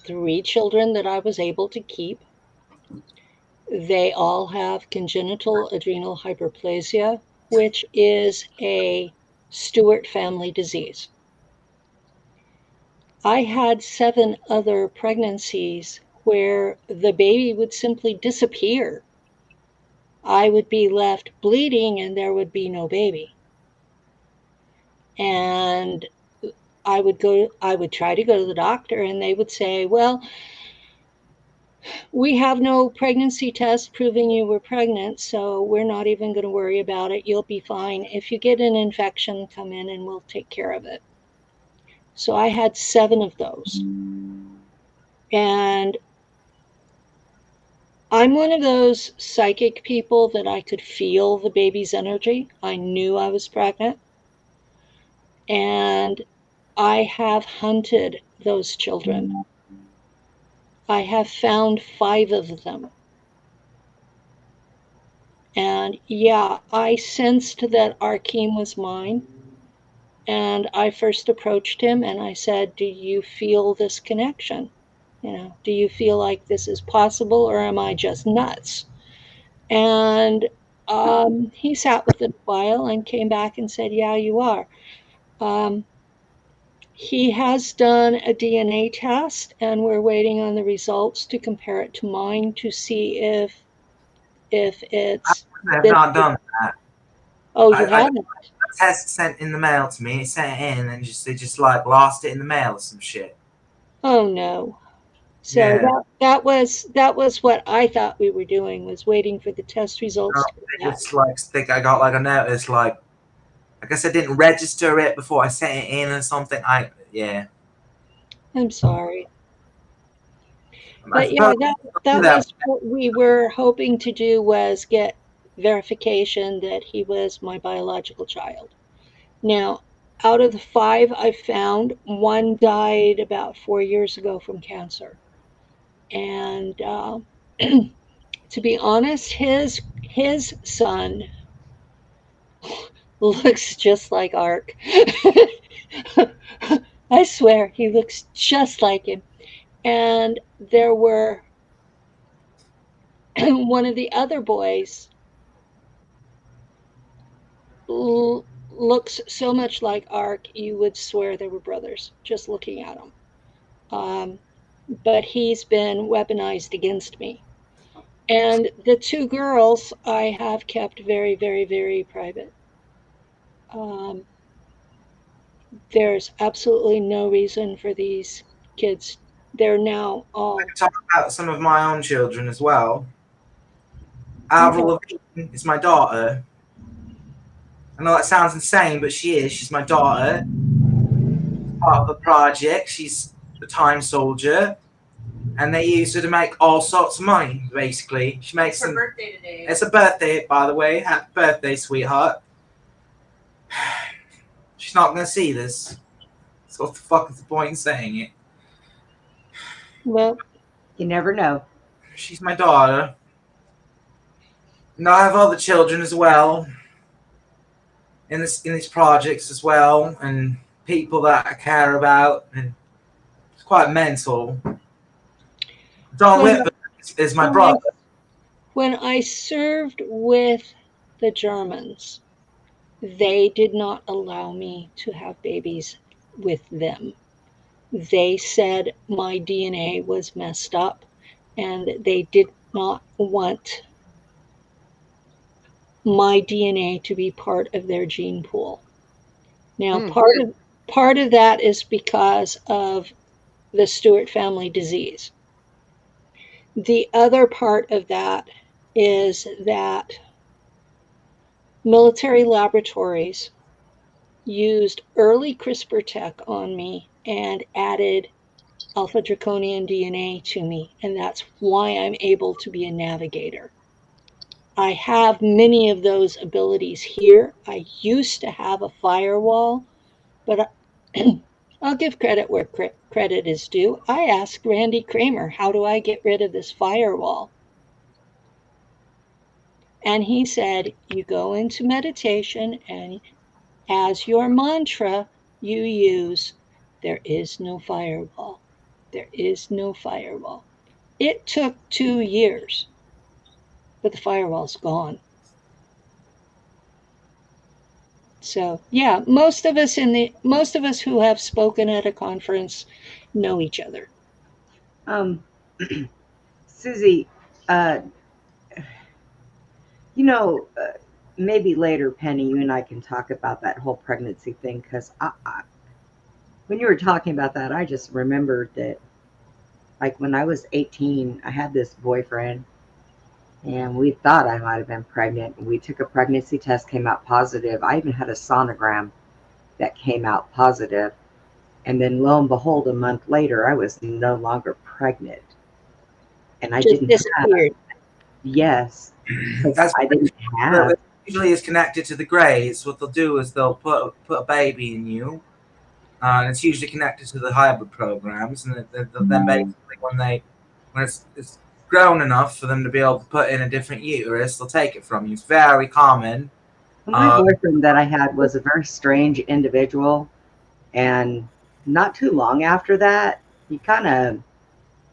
3 children that I was able to keep. They all have congenital adrenal hyperplasia, which is a Stewart family disease. I had 7 other pregnancies where the baby would simply disappear. I would be left bleeding and there would be no baby. And I would try to go to the doctor and they would say, well, we have no pregnancy test proving you were pregnant, so we're not even going to worry about it. You'll be fine. If you get an infection, come in and we'll take care of it. So I had 7 of those. And I'm one of those psychic people that I could feel the baby's energy. I knew I was pregnant. And I have hunted those children. I have found 5 of them. And yeah, I sensed that Arkheim was mine. And I first approached him and I said, do you feel this connection? You know, do you feel like this is possible or am I just nuts? And he sat with it a while and came back and said, yeah, you are. He has done a DNA test and we're waiting on the results to compare it to mine to see if it's... I have not done that. Oh, you haven't? A test sent in the mail to me. It sent it in and they just like lost it in the mail or some shit. Oh no. So Yeah. that was what I thought we were doing, was waiting for the test results. No, I just like think I got like a notice like I guess I didn't register it before I sent it in or something. Yeah. I'm sorry. But yeah, that was what we were hoping to do, was get verification that he was my biological child. Now, out of the 5 I found, 1 died about 4 years ago from cancer. And to be honest, his son looks just like Ark. I swear, he looks just like him. And there were one of the other boys looks so much like Ark, you would swear they were brothers just looking at him. But he's been weaponized against me. And the 2 girls I have kept very, very, very private. There's absolutely no reason for these kids. They're now all... I can talk about some of my own children as well. Avril Lavigne is my daughter. I know that sounds insane, but she is. She's my daughter. Part of the project. She's the time soldier. And they use her to make all sorts of money, basically. She makes her birthday today. It's a birthday, by the way. Happy birthday, sweetheart. She's not going to see this. So what the fuck is the point in saying it? Well, you never know. She's my daughter. And I have other children as well. In these projects as well. And people that I care about. And it's quite mental. Don Whitburn is my brother. When I served with the Germans, they did not allow me to have babies with them. They said my DNA was messed up and they did not want my DNA to be part of their gene pool. Now, part of that is because of the Stewart family disease. The other part of that is that military laboratories used early CRISPR tech on me and added alpha draconian DNA to me, and that's why I'm able to be a navigator. I have many of those abilities here. I used to have a firewall, but I'll give credit where credit is due. I asked Randy Kramer, how do I get rid of this firewall? And he said, you go into meditation, and as your mantra, you use, there is no firewall. There is no firewall. It took 2 years, but the firewall's gone. So yeah, most of us who have spoken at a conference know each other. Susie, you know, maybe later, Penny, you and I can talk about that whole pregnancy thing, because when you were talking about that, I just remembered that, like, when I was 18, I had this boyfriend, and we thought I might have been pregnant. We took a pregnancy test, came out positive. I even had a sonogram that came out positive. And then lo and behold, a month later, I was no longer pregnant. And I Just didn't disappeared. Yes. That's I didn't have. usually is connected to the greys. What they'll do is they'll put a baby in you, and it's usually connected to the hybrid programs. And then basically when it's grown enough for them to be able to put in a different uterus, they'll take it from you. It's very common. My boyfriend that I had was a very strange individual, and not too long after that, he kind of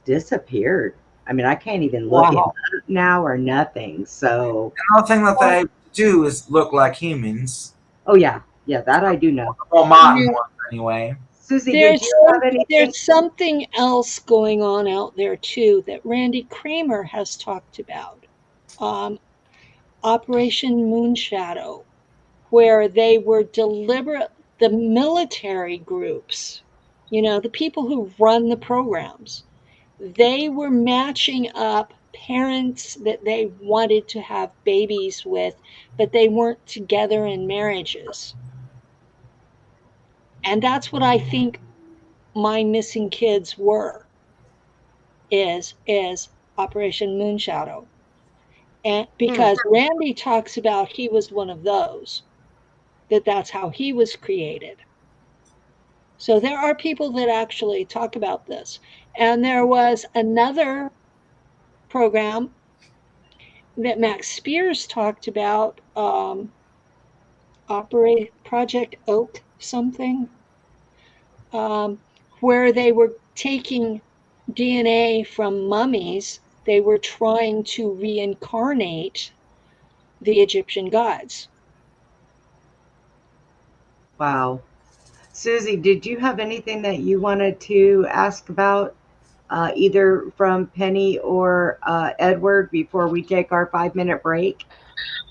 disappeared. I mean, I can't even look him up now or nothing. So Another thing that they do is look like humans. oh yeah, that I do know. Well, Martin was anyway. Susie, did you have anything? There's something else going on out there too that Randy Kramer has talked about. Operation Moonshadow, where they were deliberate, the military groups, you know, the people who run the programs, they were matching up parents that they wanted to have babies with, but they weren't together in marriages. And that's what I think my missing kids were, is Operation Moonshadow. And because Randy talks about he was one of those, that's how he was created. So there are people that actually talk about this. And there was another program that Max Spears talked about, Project Oak something, where they were taking DNA from mummies. They were trying to reincarnate the Egyptian gods. Wow. Susie, did you have anything that you wanted to ask about, either from Penny or Edward, before we take our 5-minute break?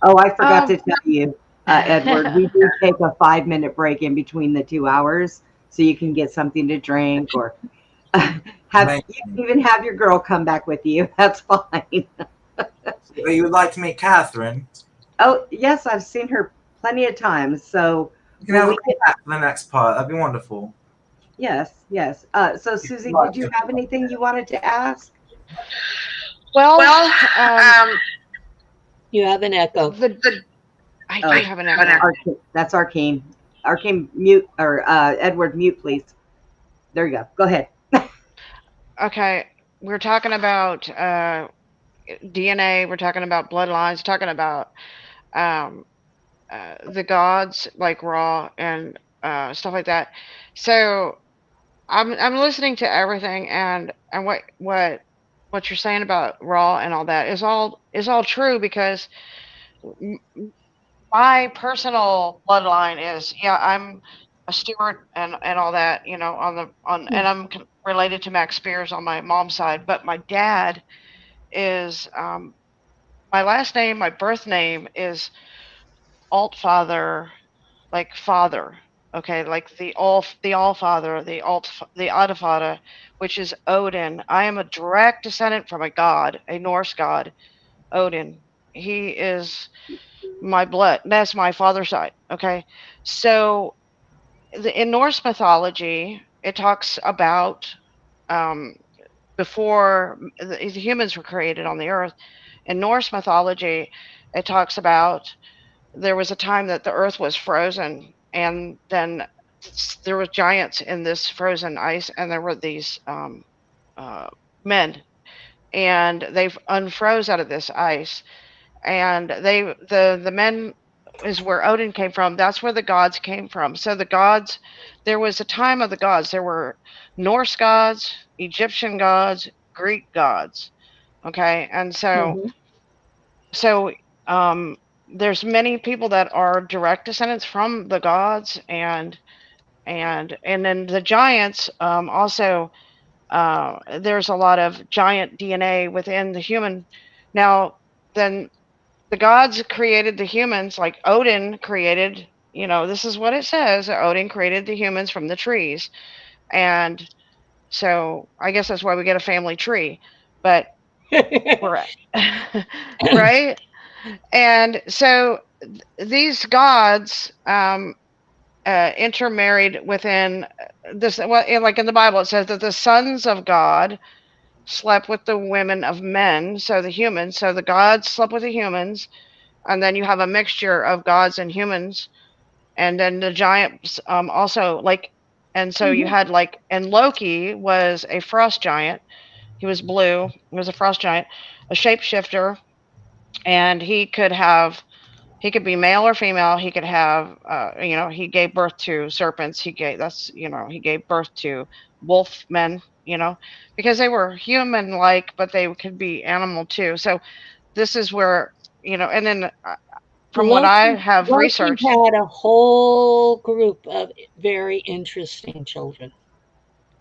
Oh, I forgot to tell you, Edward, we do take a 5-minute break in between the 2 hours, so you can get something to drink, or you can even have your girl come back with you. That's fine. You would like to meet Catherine? Oh, yes, I've seen her plenty of times. So you can have a back for the next part. That'd be wonderful. Yes. So Susie, did you have anything you wanted to ask? Well, you have an echo. I have an echo. That's Arkheim. Arkheim, mute, or Edward, mute, please. There you go. Go ahead. Okay, we're talking about DNA. We're talking about bloodlines. Talking about the gods, like Ra and stuff like that. So I'm listening to everything, and what you're saying about Ra and all that is all true, because my personal bloodline is, I'm a Stewart and all that, you know, and I'm related to Max Spears on my mom's side, but my dad is my last name, my birth name is Altfather, like father. Okay, like the All Father, the Adafada, which is Odin. I am a direct descendant from a god, a Norse god, Odin. He is my blood. That's my father's side. Okay, so in Norse mythology, it talks about before the humans were created on the earth. In Norse mythology, it talks about there was a time that the earth was frozen, and then there were giants in this frozen ice, and there were these men, and they unfroze out of this ice, and the men is where Odin came from. That's where the gods came from. So the gods, there was a time of the gods. There were Norse gods, Egyptian gods, Greek gods. Okay, and so Mhm. so there's many people that are direct descendants from the gods, and then the giants also. There's a lot of giant DNA within the human. Now, then the gods created the humans, like Odin created, this is what it says: Odin created the humans from the trees. And so I guess that's why we get a family tree. But we're right. And so these gods intermarried within this. Like in the Bible, it says that the sons of God slept with the women of men, so the humans. So the gods slept with the humans, and then you have a mixture of gods and humans, and then the giants also, like, and so you had, like, and Loki was a frost giant. He was blue. He was a frost giant, a shapeshifter, and he could be male or female. He could have he gave birth to serpents. He gave birth to wolf men, because they were human like, but they could be animal too. So this is where, and then from what I have Loki researched. had a whole group of very interesting children.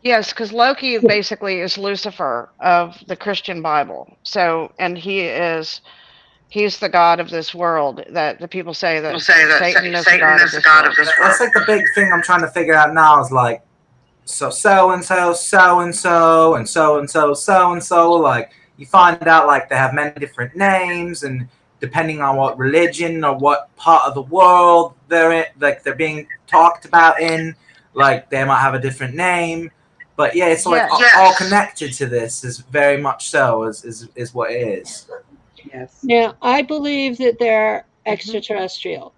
Yes, because Loki basically is Lucifer of the Christian Bible. So, and he's the god of this world. That the people say that Satan is the god of this world. That's like the big thing I'm trying to figure out now is like, so and so, like you find out like they have many different names, and depending on what religion or what part of the world they're in, like they're being talked about in, like they might have a different name. But yeah, it's like all connected to this, is very much so, is what it is. Yes. Now, I believe that they're extraterrestrial,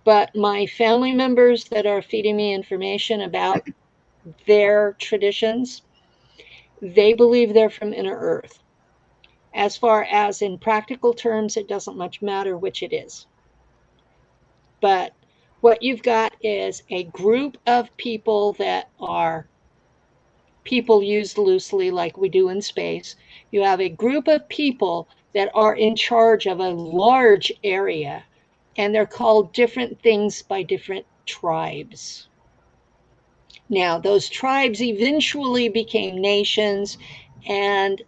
but my family members that are feeding me information about their traditions, they believe they're from inner Earth. As far as in practical terms, it doesn't much matter which it is. But what you've got is a group of people that are people used loosely like we do in space. You have a group of people that are in charge of a large area, and they're called different things by different tribes. Now, those tribes eventually became nations, and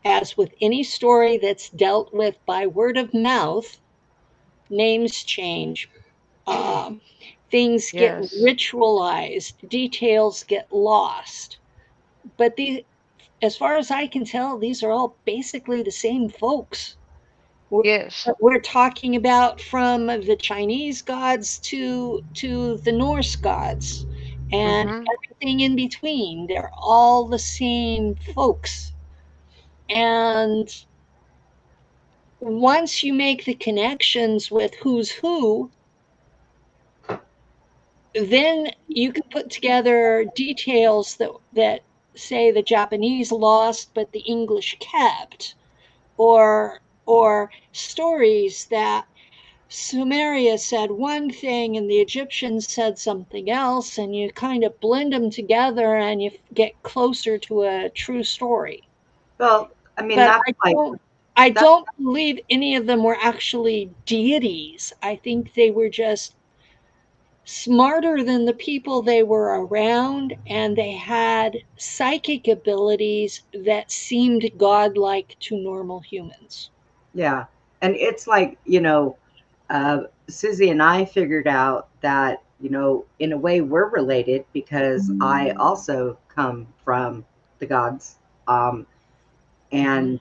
as with any story that's dealt with by word of mouth, names change. Things get ritualized, details get lost. But as far as I can tell, these are all basically the same folks. We're talking about from the Chinese gods to the Norse gods and everything in between. They're all the same folks. And once you make the connections with who's who, then you can put together details that say the Japanese lost but the English kept, or stories that Sumeria said one thing and the Egyptians said something else, and you kind of blend them together and you get closer to a true story. Well, I mean, but I don't believe any of them were actually deities. I think they were just smarter than the people they were around, and they had psychic abilities that seemed godlike to normal humans. Yeah. And it's like, Susie and I figured out that, in a way we're related because I also come from the gods. And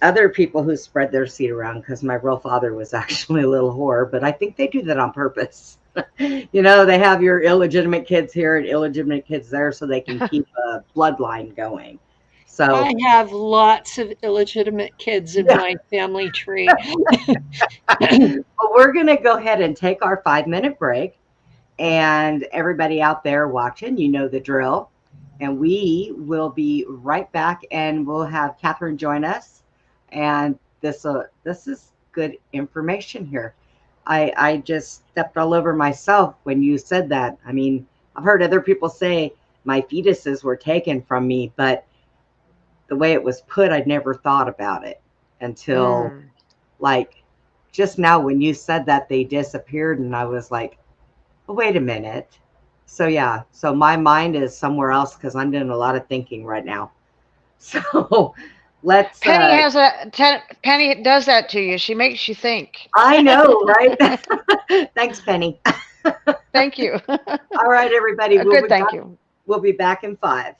other people who spread their seed around, because my real father was actually a little whore, but I think they do that on purpose. You know, they have your illegitimate kids here and illegitimate kids there so they can keep a bloodline going. So I have lots of illegitimate kids in my family tree. well, we're going to go ahead and take our 5-minute break. And everybody out there watching, you know the drill. And we will be right back, and we'll have Catherine join us. And this is good information here. I just stepped all over myself when you said that. I mean, I've heard other people say my fetuses were taken from me, but the way it was put, I'd never thought about it until like just now when you said that they disappeared, and I was like, oh, wait a minute. So yeah, so my mind is somewhere else because I'm doing a lot of thinking right now. So let's. Penny does that to you. She makes you think. I know, right? Thanks, Penny. Thank you. All right, everybody. Thank you. We'll be back in 5.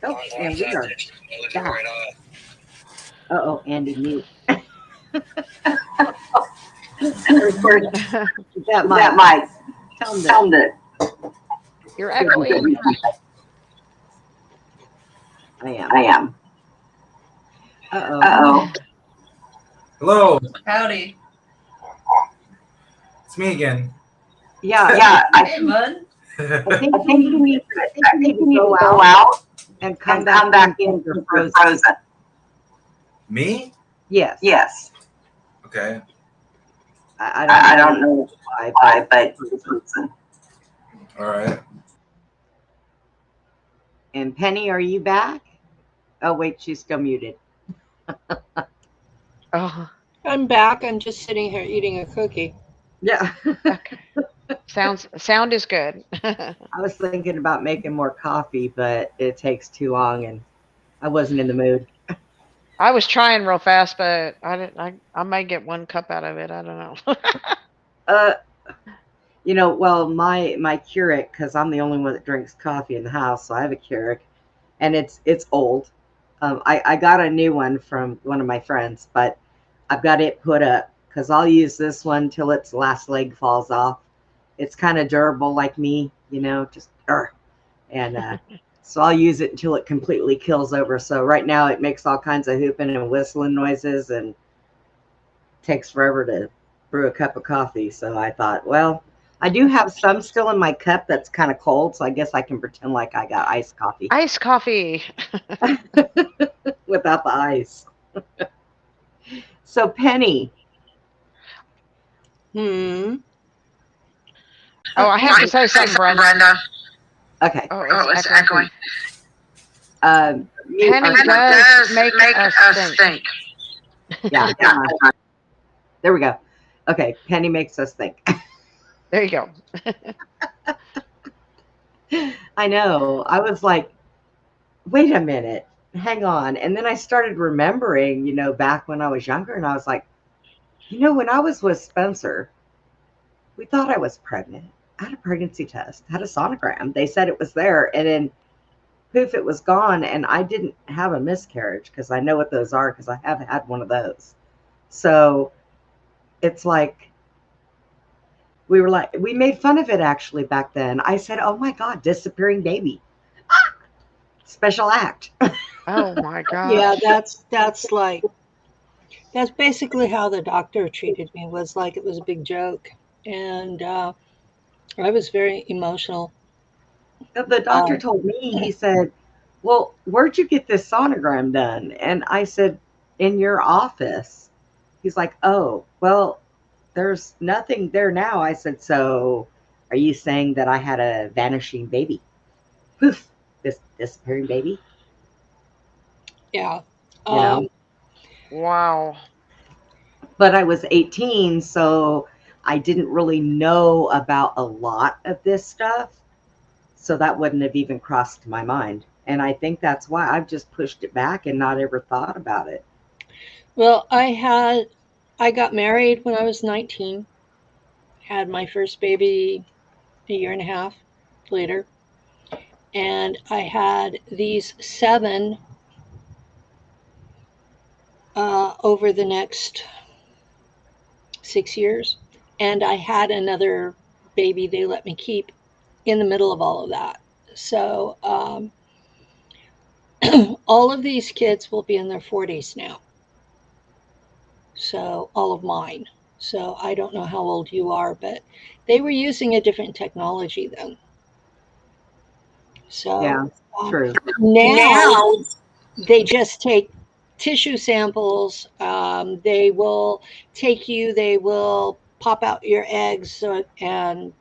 Oh, and we are back. Uh-oh, Andy, mute. That mic. Sound it. You're echoing. I am. Uh-oh. Uh-oh. Hello. Howdy. It's me again. Yeah. Hey, bud. I think we need to go out and come back in for frozen. Me? Yes. Okay. I don't know why, but All right. And Penny, are you back? Oh wait, she's still muted. Oh, I'm back. I'm just sitting here eating a cookie. Yeah. okay. Sound is good. I was thinking about making more coffee, but it takes too long and I wasn't in the mood. I was trying real fast, but I might get 1 cup out of it. I don't know. Well, my Keurig, because I'm the only one that drinks coffee in the house, so I have a Keurig, and it's old. I got a new one from one of my friends, but I've got it put up because I'll use this one till its last leg falls off. It's kind of durable like me, just and so I'll use it until it completely kills over. So right now it makes all kinds of hooping and whistling noises and takes forever to brew a cup of coffee. So I thought, well, I do have some still in my cup that's kind of cold, so I guess I can pretend like I got iced coffee. Iced coffee. Without the ice. So Penny. Hmm. Oh, I have to say something, Brenda. Okay. Oh, it's echoing. Penny Penny does make us think. Yeah. There we go. Okay, Penny makes us think. There you go. I know. I was like, wait a minute, hang on. And then I started remembering, back when I was younger, and I was like, when I was with Spencer, we thought I was pregnant. I had a pregnancy test, had a sonogram. They said it was there, and then poof, it was gone. And I didn't have a miscarriage because I know what those are because I have had one of those. So it's like, we made fun of it actually back then. I said, oh my God, disappearing baby. Special act. Oh my God. Yeah, that's basically how the doctor treated me, was like it was a big joke. And I was very emotional. The doctor told me, he said, well, where'd you get this sonogram done? And I said, in your office. He's like, oh, well, there's nothing there now. I said, so are you saying that I had a vanishing baby? Poof, this disappearing baby? Yeah. Wow. But I was 18, so I didn't really know about a lot of this stuff. So that wouldn't have even crossed my mind. And I think that's why I've just pushed it back and not ever thought about it. Well, I got married when I was 19, had my first baby a year and a half later, and I had these 7 over the next 6 years, and I had another baby they let me keep in the middle of all of that. So all of these kids will be in their 40s now. So all of mine. So I don't know how old you are, but they were using a different technology then. So Yeah, true. now they just take tissue samples. They will take you. They will pop out your eggs and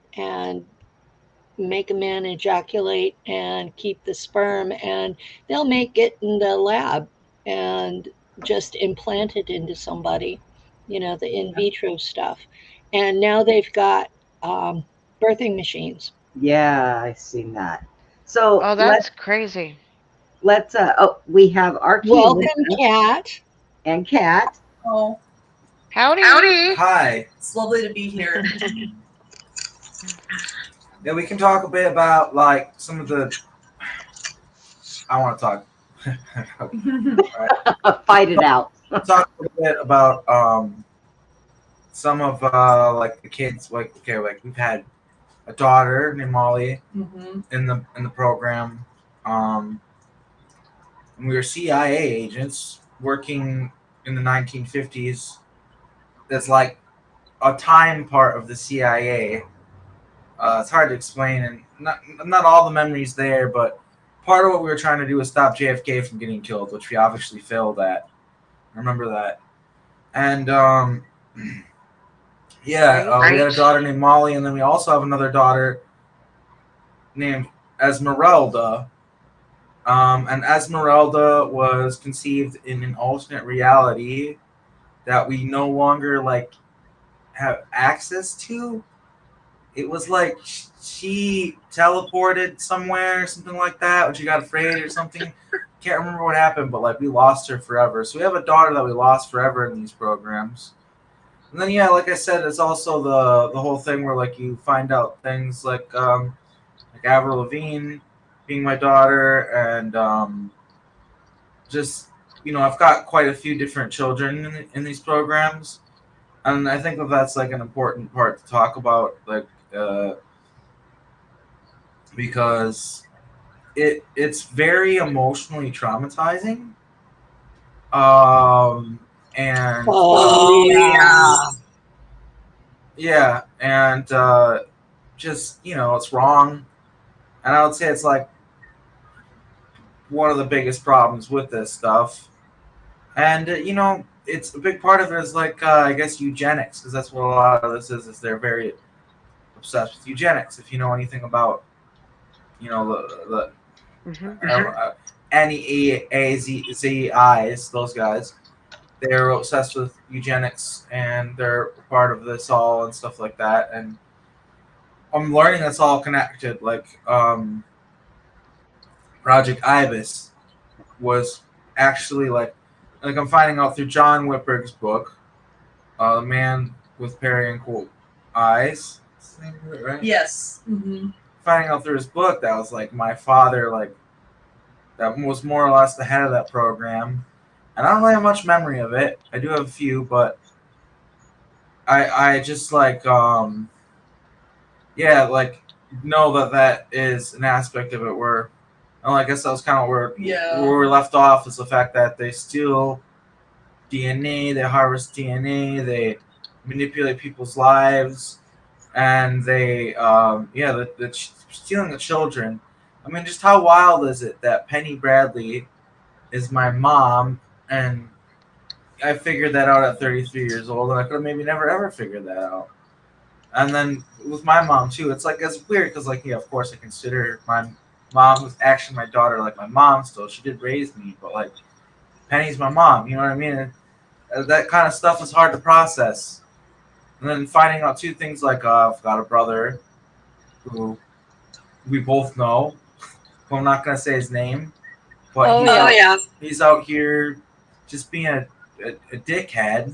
make a man ejaculate and keep the sperm, and they'll make it in the lab and just implant it into somebody, the in vitro stuff. And now they've got birthing machines. Yeah, I've seen that. So Oh, that's crazy. let's we have Arkheim Welcome, Kat. and Kat. Oh, Howdy. Hi. it's lovely to be here. Yeah, we can talk a bit about like some of the. I want to talk. Fight it out. Talk a little bit about some of like the kids. Like we've had a daughter named Molly Mm-hmm. in the program. And we were CIA agents working in the 1950s. That's like a time part of the CIA. It's hard to explain, and not all the memories there, but part of what we were trying to do was stop JFK from getting killed, which we obviously failed at. I remember that. And yeah, we had a daughter named Molly, and then we also have another daughter named Esmeralda. And Esmeralda was conceived in an alternate reality that we no longer like have access to. It was like she teleported somewhere, something like that, when she got afraid or something. Can't remember what happened, but like we lost her forever. So we have a daughter that we lost forever in these programs. And then yeah, like I said, it's also the whole thing where like you find out things like Avril Lavigne being my daughter, and just I've got quite a few different children in these programs, and I think that's like an important part to talk about, like because it's very emotionally traumatizing, and yeah, and just it's wrong, and I would say it's like one of the biggest problems with this stuff. And it's a big part of it is like I guess eugenics, because that's what a lot of this is they're very obsessed with eugenics. If you know anything about the NEAZIs, those guys, they're obsessed with eugenics, and they're part of this all and stuff like that. And I'm learning that's all connected. Like Project Ibis was actually like I'm finding out through John Whitberg's book, The Man with Periwinkle Eyes. Right? Yes. Mm-hmm. Finding out through his book that was like my father, like that was more or less the head of that program, and I don't really have much memory of it. I do have a few, but I just like like know that is an aspect of it where. Well, I guess that was kind of where we left off, is the fact that they steal DNA, they harvest DNA, they manipulate people's lives, and they, stealing the children. I mean, just how wild is it that Penny Bradley is my mom, and I figured that out at 33 years old, and I could have maybe never ever figured that out. And then with my mom too, it's like it's weird because like of course I consider my mom was actually my daughter, like my mom still. She did raise me, but like Penny's my mom. You know what I mean? And that kind of stuff is hard to process. And then finding out two things like I've got a brother who we both know. Who I'm not gonna say his name, but he's out here just being a dickhead,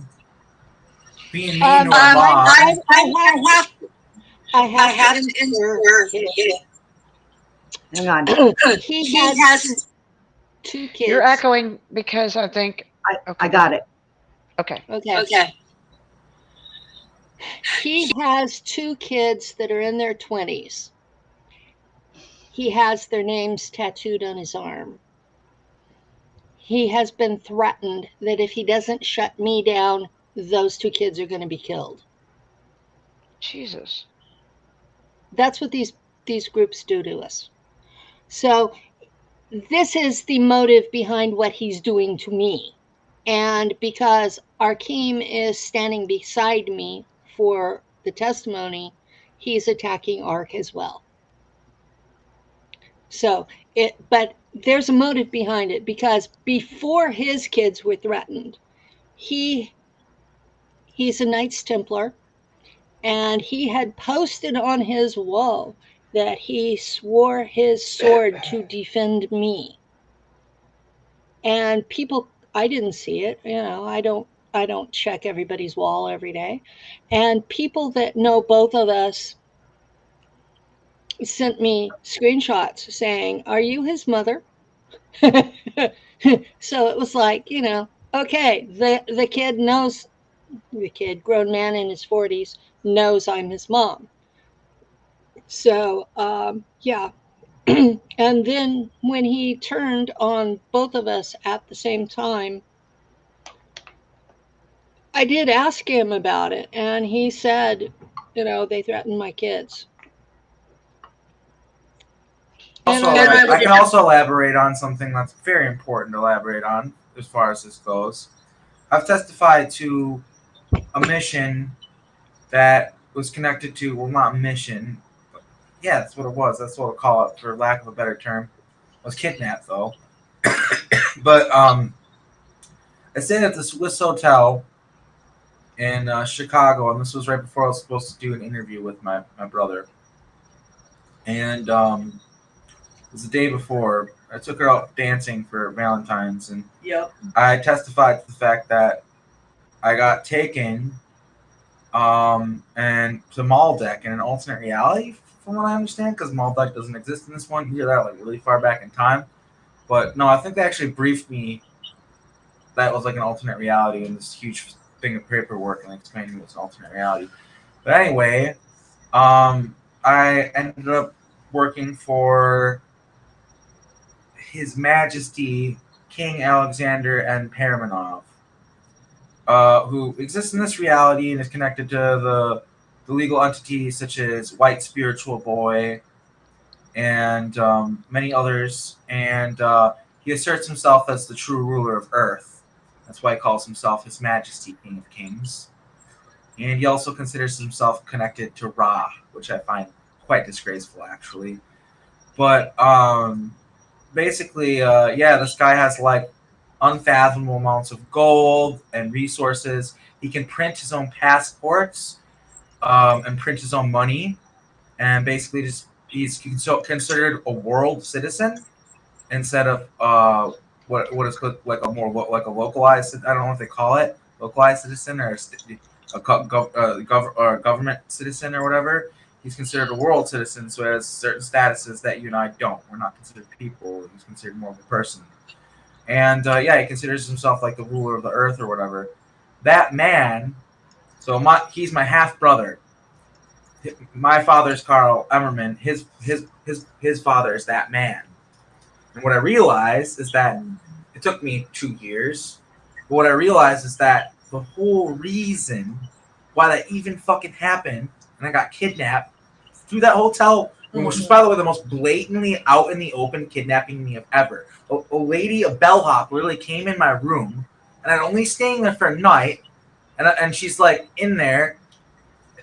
being mean to our mom. I have to insert. Hang on. He has two kids. You're echoing because I think. I got it. Okay. He has two kids that are in their 20s. He has their names tattooed on his arm. He has been threatened that if he doesn't shut me down, those two kids are going to be killed. Jesus. That's what these groups do to us. So this is the motive behind what he's doing to me. And because Arkheim is standing beside me for the testimony, he's attacking Ark as well. So but there's a motive behind it, because before his kids were threatened, he's a Knights Templar, and he had posted on his wall that he swore his sword to defend me. And people, I didn't see it, I don't check everybody's wall every day. And people that know both of us sent me screenshots saying, "Are you his mother?" So it was like, okay, the kid knows, the kid, grown man in his 40s, knows I'm his mom. So, yeah. And then when he turned on both of us at the same time, I did ask him about it, and he said, they threatened my kids. And I can also elaborate on something that's very important to elaborate on as far as this goes. I've testified to a mission that was connected to, well, not mission, but yeah, that's what it was. That's what I'll call it, for lack of a better term. I was kidnapped, though. But I stayed at the Swiss Hotel in Chicago, and this was right before I was supposed to do an interview with my brother. And it was the day before. I took her out dancing for Valentine's, and I testified to the fact that I got taken and to Maldek in an alternate reality, from what I understand, because Maldek doesn't exist in this one. You hear that like really far back in time. But no, I think they actually briefed me that it was like an alternate reality in this huge thing of paperwork, and explaining it was an alternate reality. But anyway, I ended up working for His Majesty King Alexander and Paramanov, who exists in this reality and is connected to the legal entities such as White Spiritual Boy and many others. And he asserts himself as the true ruler of Earth. That's why he calls himself His Majesty King of Kings. And he also considers himself connected to Ra, which I find quite disgraceful, actually. But basically, this guy has like unfathomable amounts of gold and resources. He can print his own passports and print his own money, and basically just he's considered a world citizen instead of what is like a more like a localized. I don't know what they call it, localized citizen or a government citizen or whatever. He's considered a world citizen, so he has certain statuses that you and I don't. We're not considered people. He's considered more of a person. And he considers himself like the ruler of the earth or whatever. That man, he's my half brother. My father's Carl Emmerman. His father is that man. And what I realized is that it took me 2 years. But what I realized is that the whole reason why that even fucking happened, and I got kidnapped through that hotel room, which was, by the way, the most blatantly out in the open kidnapping me of ever. A lady, a bellhop, literally came in my room, and I'm only staying there for a night, and she's like in there,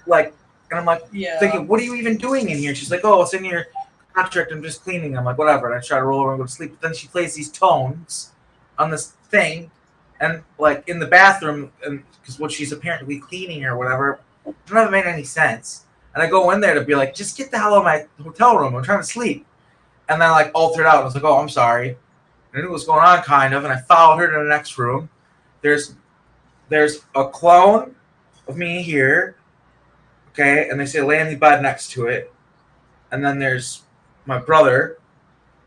like, and I'm like thinking, what are you even doing in here? She's like, oh, it's in your contract. I'm just cleaning. I'm like, whatever. And I try to roll over and go to sleep. But then she plays these tones on this thing, and like in the bathroom, and because what she's apparently cleaning or whatever, none of it made any sense. And I go in there to be like, just get the hell out of my hotel room. I'm trying to sleep. And then I like altered out. I was like, oh, I'm sorry. I knew what was going on, kind of, and I followed her to the next room. There's a clone of me here, okay, and they say lay in the bed next to it. And then there's my brother,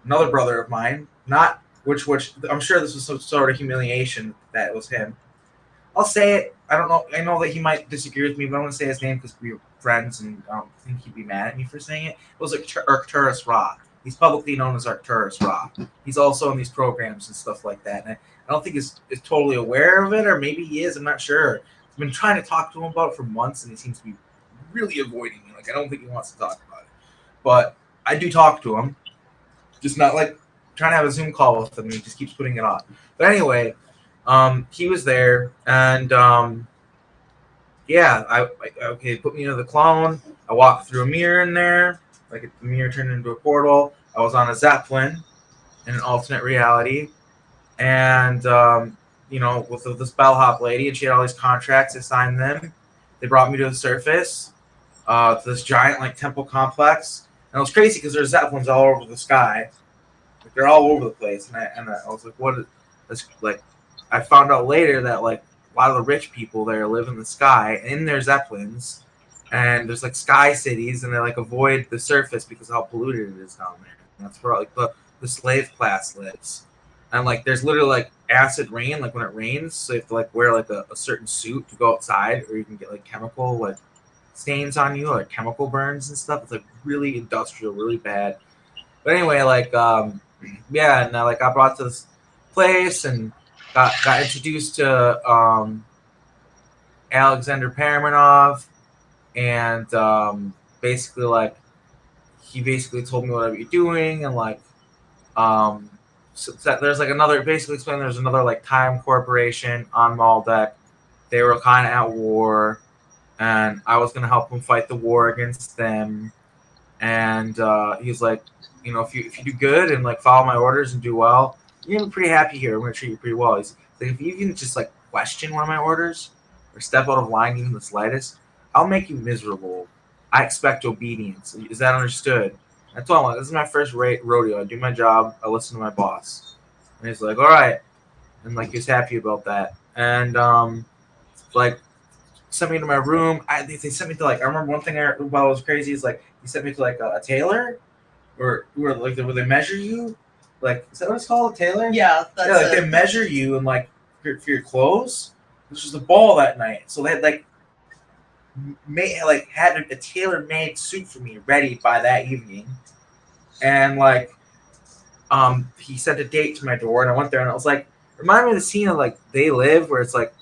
another brother of mine, not which I'm sure this was some sort of humiliation that it was him. I'll say it. I don't know. I know that he might disagree with me, but I want to say his name because we were friends, and I don't think he'd be mad at me for saying it. It was like Arcturus Ra. He's publicly known as Arcturus Ra. He's also in these programs and stuff like that. And I don't think he's totally aware of it, or maybe he is. I'm not sure. I've been trying to talk to him about it for months, and he seems to be really avoiding me. Like, I don't think he wants to talk about it. But I do talk to him. Just not like trying to have a Zoom call with him, and he just keeps putting it off. But anyway, he was there, and I put me into the clone. I walked through a mirror in there. like the mirror turned into a portal. I was on a Zeppelin in an alternate reality, and you know, with this bellhop lady, and she had all these contracts. I signed them. They brought me to the surface, to this giant like temple complex, and it was crazy because there's Zeppelins all over the sky. Like, they're all over the place, and I was like, what? Is like, I found out later that like a lot of the rich people there live in the sky in their Zeppelins, and there's like sky cities, and they like avoid the surface because of how polluted it is down there. And that's where like the slave class lives. And like there's literally like acid rain, like when it rains, so you have to like wear like a certain suit to go outside, or you can get like chemical like stains on you, like chemical burns and stuff. It's like really industrial, really bad. But anyway, like yeah, and like I brought to this place and got introduced to Alexander Paramanov, and basically like he basically told me what I'd be doing, and like so there's like another, basically explained there's another like Time Corporation on Maldeck. They were kind of at war, and I was gonna help them fight the war against them. And he's like, you know, if you do good and like follow my orders and do well, you're gonna be pretty happy here. I'm gonna treat you pretty well. He's like, if you even just like question one of my orders or step out of line even the slightest, I'll make you miserable. I expect obedience. Is that understood? I told him, like, this is my first rodeo. I do my job. I listen to my boss. And he's like, all right. And like, he was happy about that. And like, sent me to my room. They sent me to like, I remember one thing while it was crazy is like, he sent me to like a tailor, or where like where they measure you. Like, is that what it's called, a tailor? Yeah, that's yeah. Like it. they measure you and like for your clothes. This was the ball that night, so they had like had a tailor-made suit for me ready by that evening, and like he sent a date to my door, and I went there, and I was like, remind me of the scene of like They Live, where it's like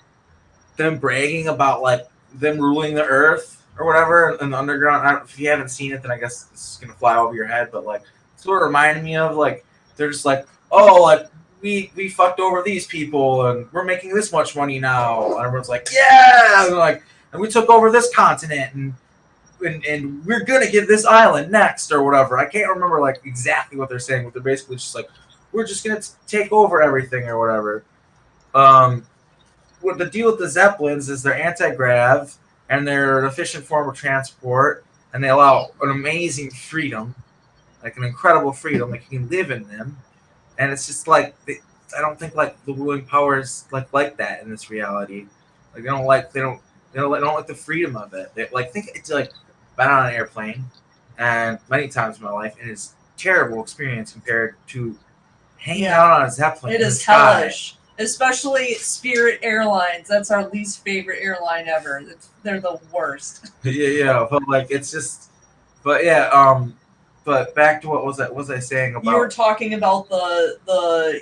them bragging about like them ruling the earth or whatever in the underground. If you haven't seen it, then I guess it's gonna fly over your head, but like sort of reminded me of like they're just like, oh, like we fucked over these people and we're making this much money now, and everyone's like, yeah, and like, and we took over this continent, and we're gonna get this island next or whatever. I can't remember like exactly what they're saying, but they're basically just like, we're just gonna take over everything or whatever. What the deal with the Zeppelins is they're anti-grav, and they're an efficient form of transport, and they allow an amazing freedom, like an incredible freedom, like you can live in them. And it's just like I don't think like the ruling powers like that in this reality. Like they don't like the freedom of it. They like think it's like been on an airplane, and many times in my life, and it's a terrible experience compared to hanging out on a Zeppelin. It is hellish, especially Spirit Airlines. That's our least favorite airline ever. They're the worst. Yeah, but like it's just, but yeah, but back to what was I saying about? You were talking about the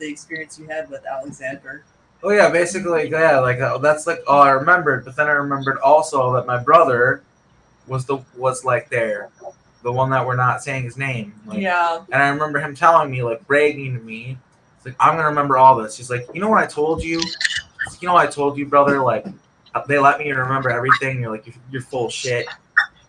experience you had with Alexander. Oh yeah, basically, yeah, like that's like all I remembered. But then I remembered also that my brother was like there, the one that we're not saying his name. Like, yeah. And I remember him telling me, like bragging to me, it's like, I'm gonna remember all this. He's like, you know what I told you? You know what I told you, brother? Like they let me remember everything. You're like, you're full of shit.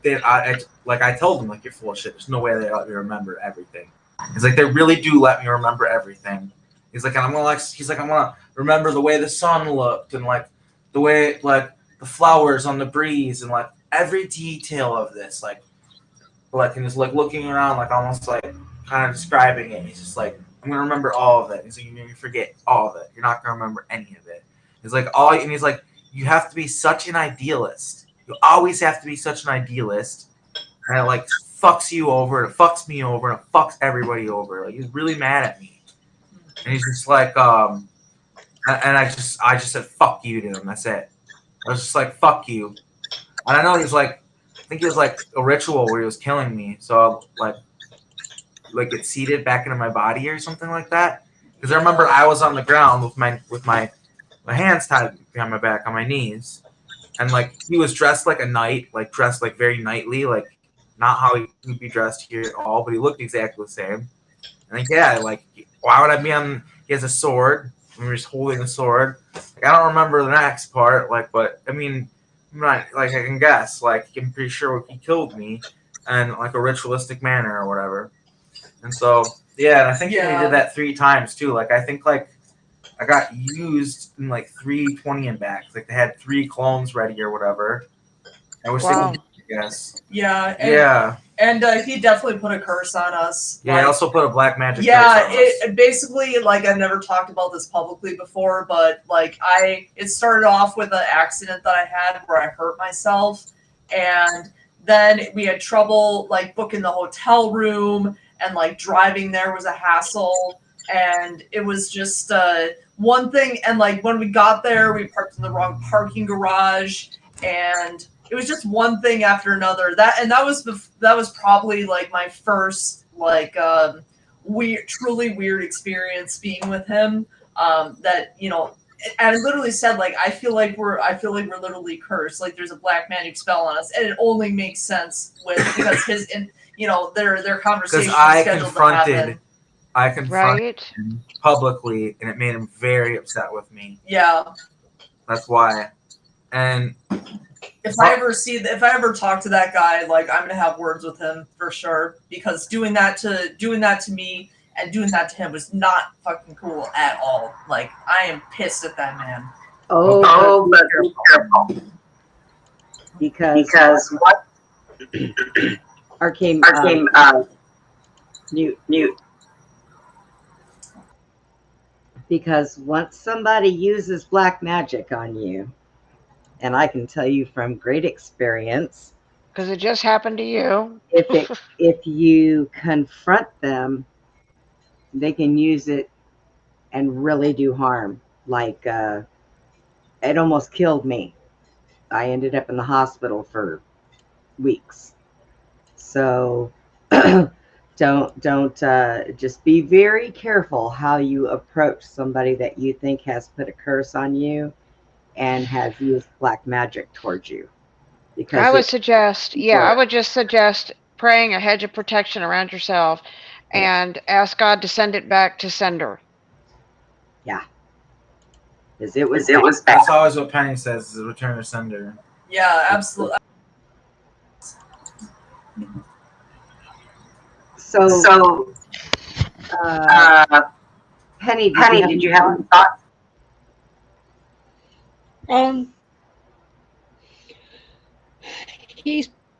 I told him like, you're full of shit. There's no way they let me remember everything. He's like, they really do let me remember everything. He's like, and I'm gonna remember the way the sun looked, and like the way like the flowers on the breeze, and like every detail of this, like and just like looking around, like almost like kind of describing it. He's just like, I'm gonna remember all of it. He's like, you're gonna forget all of it. You're not gonna remember any of it. He's like, and he's like, you have to be such an idealist. You always have to be such an idealist, and it like fucks you over, and it fucks me over, and it fucks everybody over. Like he's really mad at me. And he's just like, and I just said, fuck you to him. That's it. I was just like, fuck you. And I know he's like, I think it was like a ritual where he was killing me. So like get seated back into my body or something like that. Because I remember I was on the ground with my hands tied behind my back on my knees. And like he was dressed like a knight, like dressed like very knightly, like not how he would be dressed here at all, but he looked exactly the same. And like, yeah, like, why would I be on? He has a sword. And we're just holding a sword. Like, I don't remember the next part. Like, but I mean, I'm not like I can guess. Like, I'm pretty sure he killed me. and like a ritualistic manner or whatever. And so, yeah, and I think they did that 3 times too. Like, I think like I got used in like 320 and back. Like they had 3 clones ready or whatever. I wish Wow. they could, I guess. Yeah. And, Yeah. And he definitely put a curse on us. Yeah, like, I also put a black magic curse yeah, on us. it basically, like, I've never talked about this publicly before, but like it started off with an accident that I had where I hurt myself, and then we had trouble like booking the hotel room, and like driving there was a hassle, and it was just one thing. And like when we got there, we parked in the wrong parking garage, and it was just one thing after another. That was probably like my first like truly weird experience being with him. That, you know, and I literally said, like, I feel like we're literally cursed. Like there's a black magic spell on us, and it only makes sense because his, you know, their conversation scheduled to happen. I confronted him publicly, and it made him very upset with me. Yeah, that's why. And if I ever talk to that guy, like, I'm gonna have words with him for sure, because doing that to me and doing that to him was not fucking cool at all. Like, I am pissed at that man. Oh, but be careful. Because what? Arkheim, mute. Because once somebody uses black magic on you, and I can tell you from great experience, because it just happened to you, if you confront them, they can use it and really do harm. Like it almost killed me. I ended up in the hospital for weeks. So don't just be very careful how you approach somebody that you think has put a curse on you and has used black magic towards you. Because I would just suggest praying a hedge of protection around yourself and ask God to send it back to sender. Yeah. Because it was bad. That's always what Penny says, is return to sender. Yeah, absolutely. So Penny, did you have any thoughts?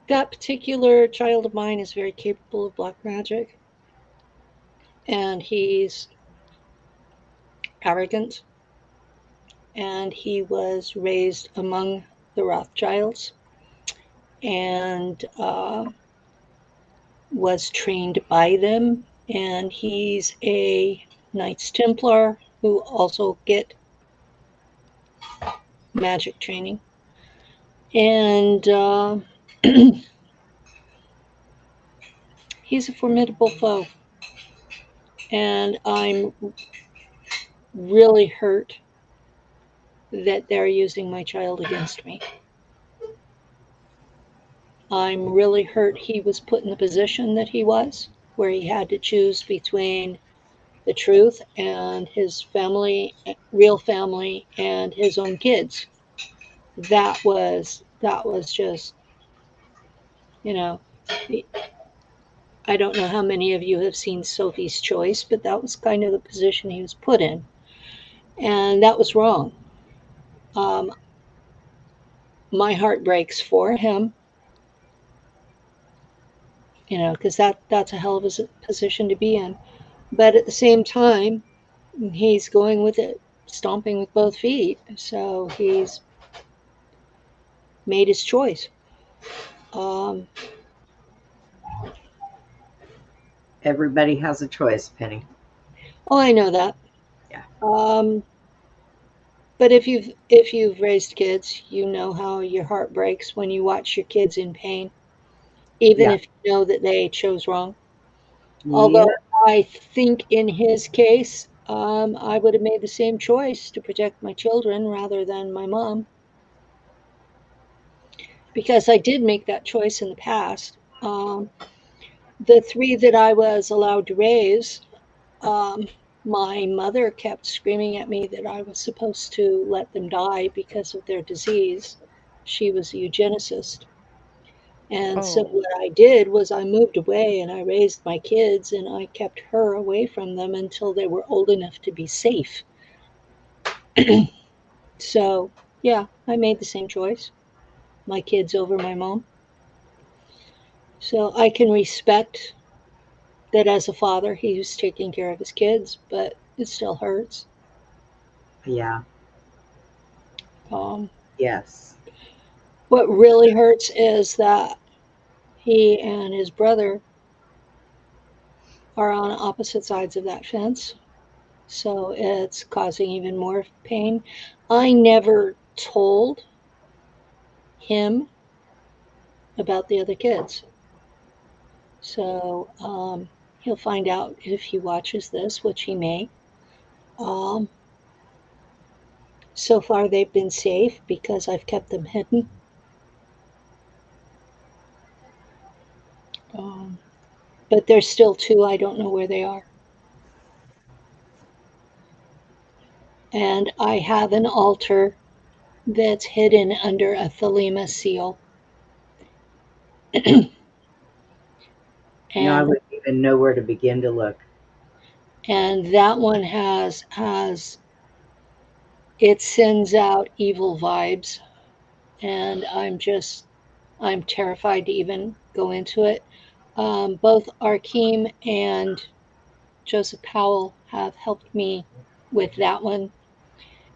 That particular child of mine is very capable of black magic, and he's arrogant, and he was raised among the Rothschilds, and was trained by them, and he's a Knights Templar who also get magic training, and he's a formidable foe, and I'm really hurt that they're using my child against me. I'm really hurt he was put in the position that he was, where he had to choose between the truth and his family, real family, and his own kids. That was just, you know, I don't know how many of you have seen Sophie's Choice, but that was kind of the position he was put in. And that was wrong. My heart breaks for him, you know, because that's a hell of a position to be in. But at the same time, he's going with it, stomping with both feet. So he's made his choice. Everybody has a choice, Penny. Oh, I know that. Yeah. But if you've raised kids, you know how your heart breaks when you watch your kids in pain, even if you know that they chose wrong. Yeah. Although I think in his case, I would have made the same choice to protect my children rather than my mom, because I did make that choice in the past. The 3 that I was allowed to raise, my mother kept screaming at me that I was supposed to let them die because of their disease. She was a eugenicist. And so Oh. what I did was I moved away and I raised my kids and I kept her away from them until they were old enough to be safe. So, yeah, I made the same choice. My kids over my mom. So I can respect that as a father, he was taking care of his kids, but it still hurts. Yeah. Um, Yes. what really hurts is that he and his brother are on opposite sides of that fence. So it's causing even more pain. I never told him about the other kids. So he'll find out if he watches this, which he may. Um, so far, they've been safe because I've kept them hidden. Um, but there's still two. I don't know where they are. And I have an altar that's hidden under a Thelema seal. No, I and wouldn't even know where to begin to look. and that one has it sends out evil vibes, and I'm terrified to even go into it. Both Arkheim and Joseph Powell have helped me with that one,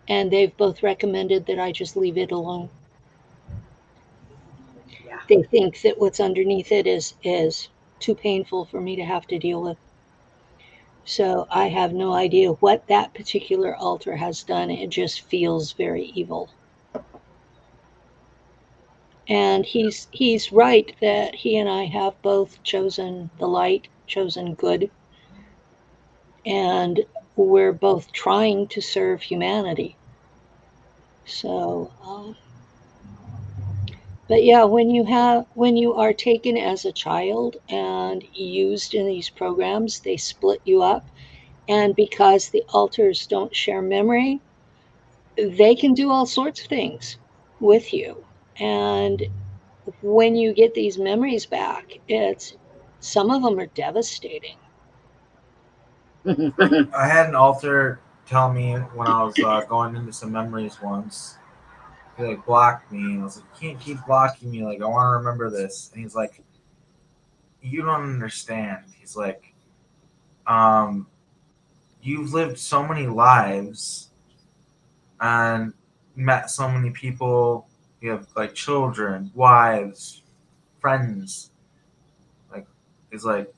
and they've both recommended that I just leave it alone. Yeah. They think that what's underneath it is too painful for me to have to deal with. So I have no idea what that particular altar has done. It just feels very evil. And he's right that he and I have both chosen the light, chosen good, and we're both trying to serve humanity. So, but yeah, when you are taken as a child and used in these programs, they split you up, and because the altars don't share memory, they can do all sorts of things with you. And when you get these memories back, it's some of them are devastating. I had an alter tell me when I was going into some memories once. He like blocked me, and I was like, "You can't keep blocking me. Like I want to remember this." And he's like, "You don't understand." He's like, um, "You've lived so many lives and met so many people. You have like children, wives, friends. Like, it's like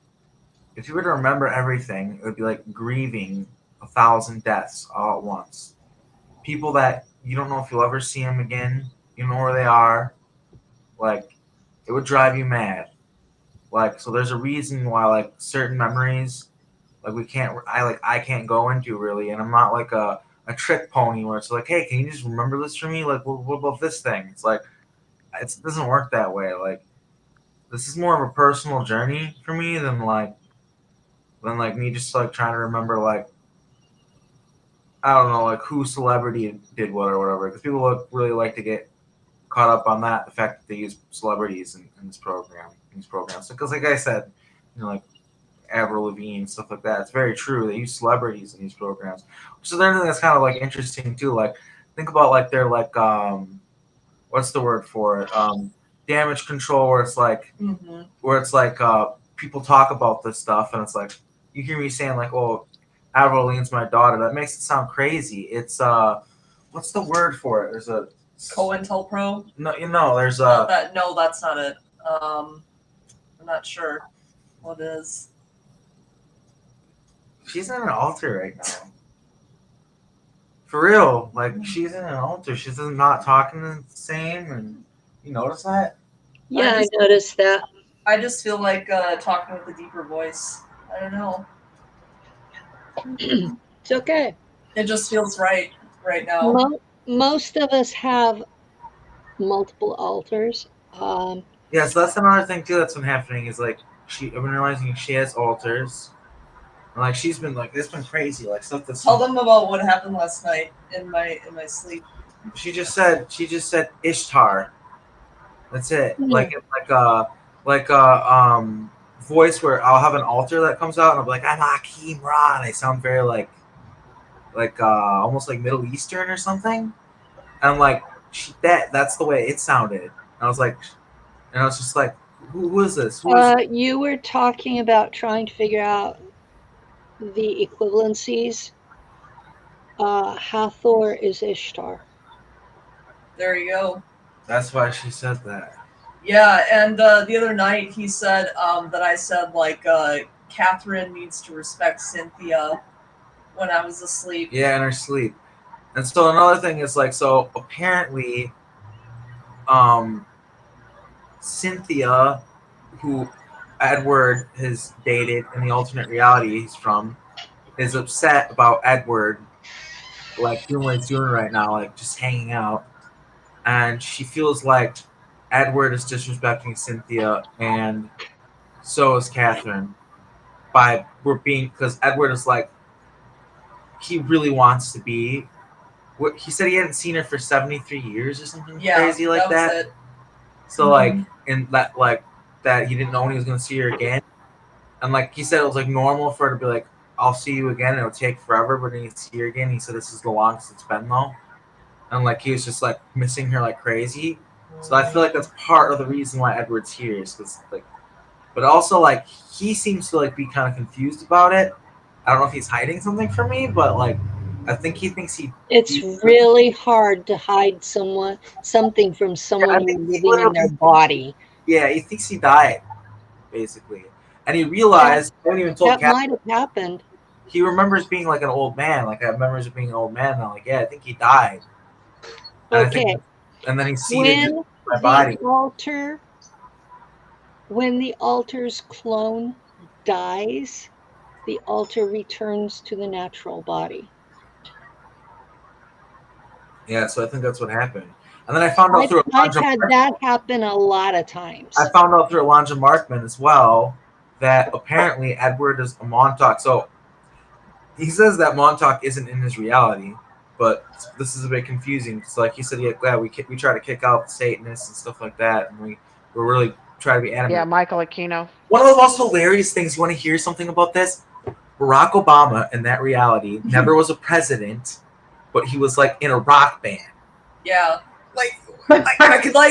if you were to remember everything, it would be like grieving 1,000 deaths all at once. People that you don't know if you'll ever see them again. You don't know where they are. Like, it would drive you mad. Like, so there's a reason why like certain memories, like I can't go into really, and I'm not like a trick pony where it's like, hey, can you just remember this for me? Like, what about this thing? It's like it doesn't work that way. Like, this is more of a personal journey for me than me just like trying to remember like I don't know like who celebrity did what or whatever. Because people really like to get caught up on that, the fact that they use celebrities in this program, in these programs. Because like I said, like Avril Lavigne, stuff like that. It's very true. They use celebrities in these programs, which is another thing that's kind of like interesting too. Like think about like their like what's the word for it? Damage control, where it's like people talk about this stuff, and it's like you hear me saying like, "Oh, Avril Lavigne's my daughter." That makes it sound crazy. It's what's the word for it? There's a COINTELPRO. No, there's No, that's not it. I'm not sure what it is. She's in an altar right now. For real, like she's in an altar. She's not talking the same, and you notice that? Yeah, I noticed that. I just feel like talking with a deeper voice. I don't know. It's okay. It just feels right now. Most of us have multiple altars. Yeah, so that's another thing too that's been happening is like I've been realizing she has altars. And like she's been like it's been crazy, like stuff that's Tell them about what happened last night in my sleep. She just said Ishtar. That's it. Yeah. Like a voice where I'll have an altar that comes out and I'll be like, I'm Hakeem Ra, and I sound very like almost like Middle Eastern or something. And I'm like, that's the way it sounded. And I was just like, who is this? Who is You were talking about trying to figure out the equivalencies. Hathor is Ishtar. There you go. That's why she said that. Yeah, and the other night he said that I said like Catherine needs to respect Cynthia when I was asleep. Yeah, in her sleep. And so another thing is like, so apparently, Cynthia, who Edward has dated in the alternate reality he's from, is upset about Edward, like doing what he's doing right now, like just hanging out. And she feels like Edward is disrespecting Cynthia, and so is Catherine. Because Edward is like, he really wants to be. What he said, he hadn't seen her for 73 years or something crazy like that. Was it. So like in that that he didn't know when he was gonna see her again. And like he said, it was like normal for her to be like, I'll see you again, it'll take forever, but then you see her again. He said this is the longest it's been though. And like he was just like missing her like crazy. So I feel like that's part of the reason why Edward's here, is because like, but also like he seems to like be kind of confused about it. I don't know if he's hiding something from me, but like I think he thinks It's really hard to hide something from someone living in their body. Yeah, he thinks he died, basically, and he realized. I haven't even told that Catherine. might have happened. He remembers being like an old man. Like I have memories of being an old man. And I'm like, yeah, I think he died. And Okay. And then he's seated in my body. When the altar's clone dies, the altar returns to the natural body. Yeah, so I think that's what happened. And then I found out through I've had that happen a lot of times. I found out through Alonja Markman as well that apparently Edward is a Montauk. So he says that Montauk isn't in his reality, but this is a bit confusing. It's like he said, yeah, we try to kick out the Satanists and stuff like that, and we're really try to be animated. Yeah, Michael Aquino. One of the most hilarious things, you want to hear something about this? Barack Obama in that reality never was a president, but he was like in a rock band. Yeah, he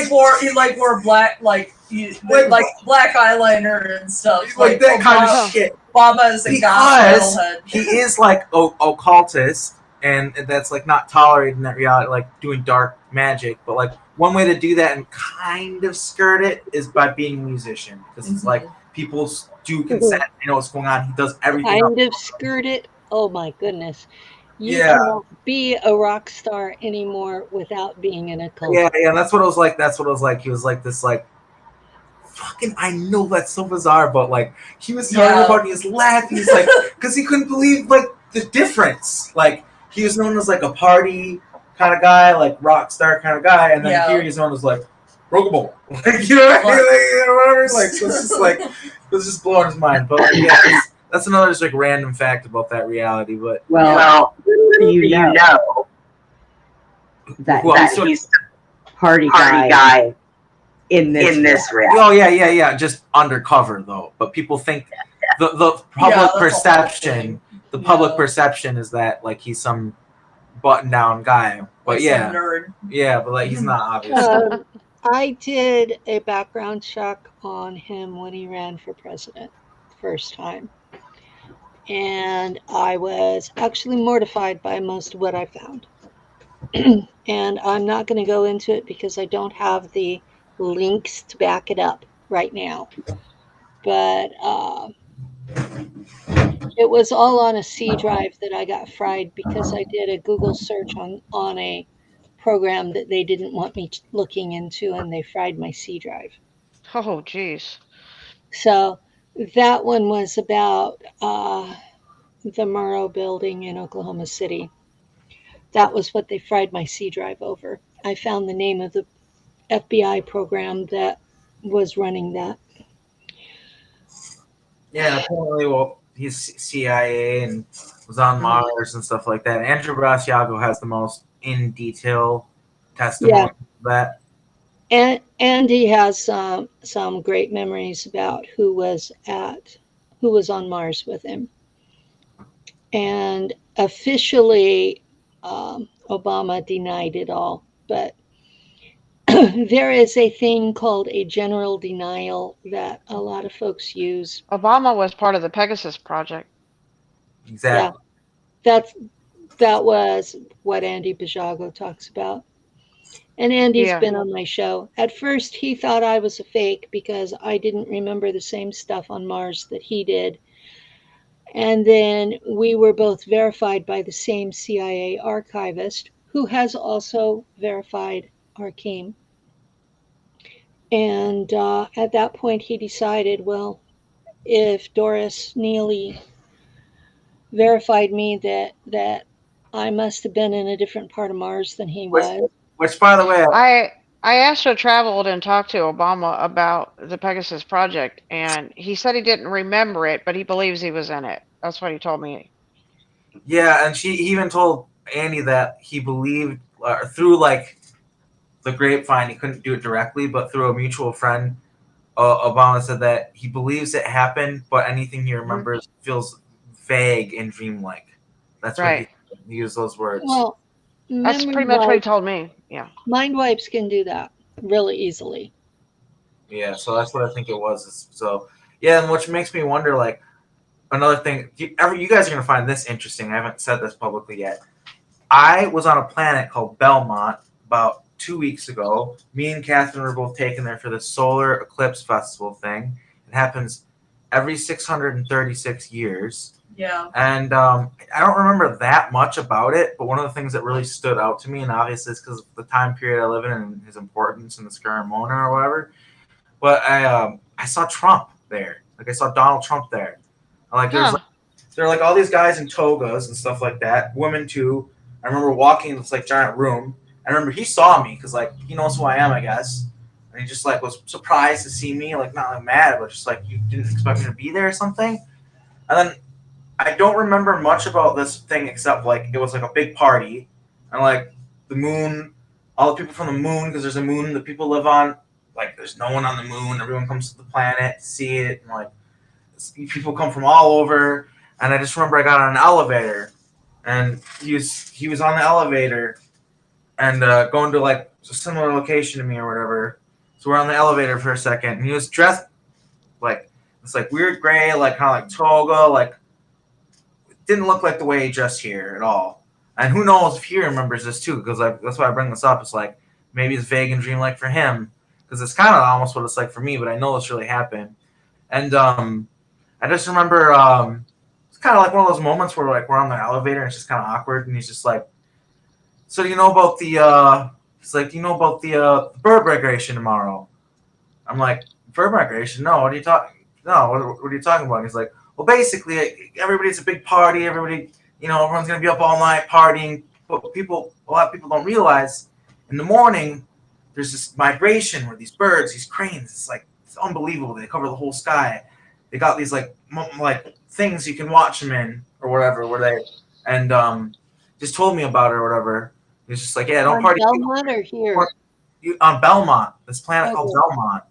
wore black black eyeliner and stuff, like that kind of shit. Obama is a because he is like occultist, and that's like not tolerated in that reality, like doing dark magic. But like one way to do that and kind of skirt it is by being a musician, because it's like people do consent. They know what's going on. He does everything. Kind of skirt it. Oh my goodness. You cannot be a rock star anymore without being an occultist. Yeah, that's what it was like. He was like this, like, fucking, I know that's so bizarre, but like he was talking about, he was laughing, he's like, because he couldn't believe like the difference. Like he was known as like a party kind of guy, like rock star kind of guy, and then here he's known as like rockable, like, you know what I mean? Like, whatever. Like so it's just like it was just blowing his mind. But like, yeah, that's another just like random fact about that reality. But well, you know that he's the party guy in this reality. Oh yeah. Just undercover though. But people think the public perception. The public perception is that like he's some button down guy. But some nerd. Yeah, but like he's not obvious. I did a background check on him when he ran for president the first time. And I was actually mortified by most of what I found. And I'm not going to go into it because I don't have the links to back it up right now. But it was all on a C drive that I got fried because I did a Google search on a program that they didn't want me looking into, and they fried my C drive. Oh, geez. So that one was about the Murrow building in Oklahoma City. That was what they fried my C drive over. I found the name of the FBI program that was running that. Yeah, apparently, well, he's CIA and was on Mars and stuff like that. Andrew Brasiago has the most in detail testimony of that. And Andy has some great memories about who was on Mars with him. And officially, Obama denied it all, but there is a thing called a general denial that a lot of folks use. Obama was part of the Pegasus project. Exactly. Yeah, that was what Andy Bajago talks about. And Andy's Yeah. been on my show. At first, he thought I was a fake because I didn't remember the same stuff on Mars that he did. And then we were both verified by the same CIA archivist who has also verified Arkheim. And at that point, he decided, well, if Doris Neely verified me, that I must have been in a different part of Mars than he was. Which, by the way, I astro traveled and talked to Obama about the Pegasus project, and he said he didn't remember it, but he believes he was in it. That's what he told me. yeah, and he even told Andy that he believed through like the grapevine, he couldn't do it directly, but through a mutual friend, Obama said that he believes it happened, but anything he remembers feels vague and dreamlike. That's Right. what he used those words. Well, That's pretty much what he told me. Yeah. Mind wipes can do that really easily. Yeah, so that's what I think it was. So yeah, and which makes me wonder, like, another thing. You guys are gonna find this interesting. I haven't said this publicly yet. I was on a planet called Belmont about 2 weeks ago. Me and Catherine were both taken there for the solar eclipse festival thing. It happens every 636 years. Yeah. And I don't remember that much about it, but one of the things that really stood out to me, and obviously it's because of the time period I live in and his importance in the Scaramona or whatever, but I saw Trump there. Like, I saw Donald Trump there. Like, there are like all these guys in togas and stuff like that, women too. I remember walking in this like giant room. I remember he saw me because like he knows who I am, I guess, and he just like was surprised to see me, like not like mad, but just like, you didn't expect me to be there or something. And then I don't remember much about this thing except like it was like a big party, and like the moon, all the people from the moon, because there's a moon that people live on. Like, there's no one on the moon. Everyone comes to the planet to see it, and like people come from all over. And I just remember I got on an elevator, and he was on the elevator, and going to like a similar location to me or whatever. So we're on the elevator for a second, and he was dressed like this like weird gray, like kind of like toga, like didn't look like the way he dressed here at all. And who knows if he remembers this too, because like that's why I bring this up. It's like maybe it's vague and dreamlike for him, because it's kind of almost what it's like for me, but I know this really happened. And I just remember it's kind of like one of those moments where like we're on the elevator and it's just kind of awkward, and he's just like, "So do you know about the?" He's like, "Do you know about the bird migration tomorrow?" I'm like, "Bird migration? No. What are you talking? No. What are you talking about?" And he's like, "Well, basically, everybody's a big party. Everybody, everyone's gonna be up all night partying. But a lot of people don't realize in the morning there's this migration where these birds, these cranes, it's unbelievable. They cover the whole sky. They got these like things you can watch them in or whatever. Where they and just told me about it or whatever. He's just like, yeah, don't party Belmont or here? On Belmont, this planet called Belmont.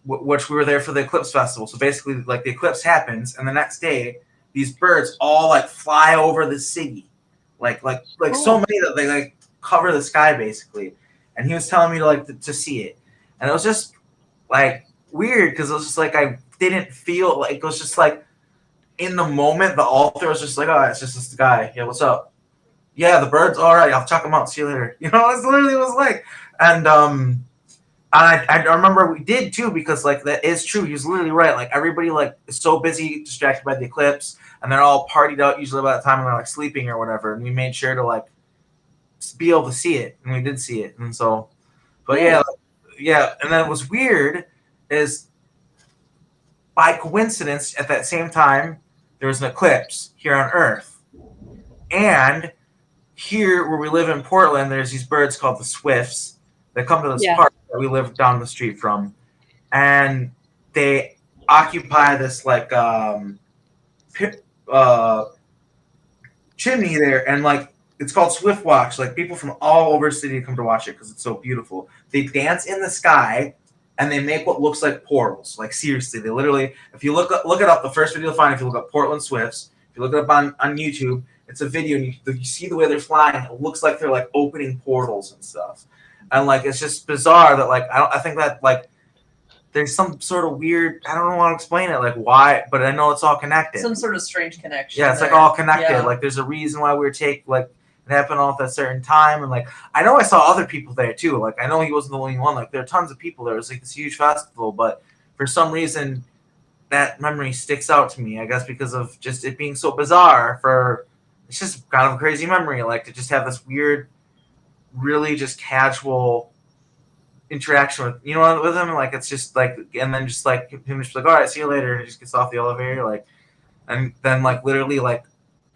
Which we were there for the eclipse festival. So basically, like the eclipse happens, and the next day, these birds all like fly over the city, like so many that they like cover the sky basically. And he was telling me to see it, and it was just like weird because it was just like I didn't feel like it was just like in the moment the author was just like, oh, it's just this guy. Yeah, what's up? Yeah, the birds. All right, I'll check them out. See you later. That's literally what it was like, and I remember we did too, because like that is true. He was literally right. Like everybody like is so busy, distracted by the eclipse, and they're all partied out usually by that time, and they're like sleeping or whatever. And we made sure to like be able to see it, and we did see it. And so, but yeah. And then it was weird is by coincidence at that same time there was an eclipse here on Earth, and here where we live in Portland, there's these birds called the swifts that come to this park that we live down the street from, and they occupy this like chimney there, and like it's called Swift Watch. Like people from all over the city come to watch it because it's so beautiful. They dance in the sky, and they make what looks like portals. Like seriously, they literally. If you look it up, the first video you'll find, if you look up Portland Swifts, if you look it up on YouTube, it's a video, and you see the way they're flying. It looks like they're like opening portals and stuff, and like it's just bizarre that like I think that like there's some sort of weird. I don't know how to explain it, like why, but I know it's all connected. Some sort of strange connection. Yeah, it's there. like all connected. Yeah. Like there's a reason why we were like it happened all at that certain time, and like I know I saw other people there too. Like I know he wasn't the only one. Like there are tons of people there. It was like this huge festival, but for some reason that memory sticks out to me. I guess because of just it being so bizarre. It's just kind of a crazy memory. Like to just have this weird, really just casual interaction with with him. Like it's just like, and then just like him just like, all right, see you later. And he just gets off the elevator, like, and then like literally like.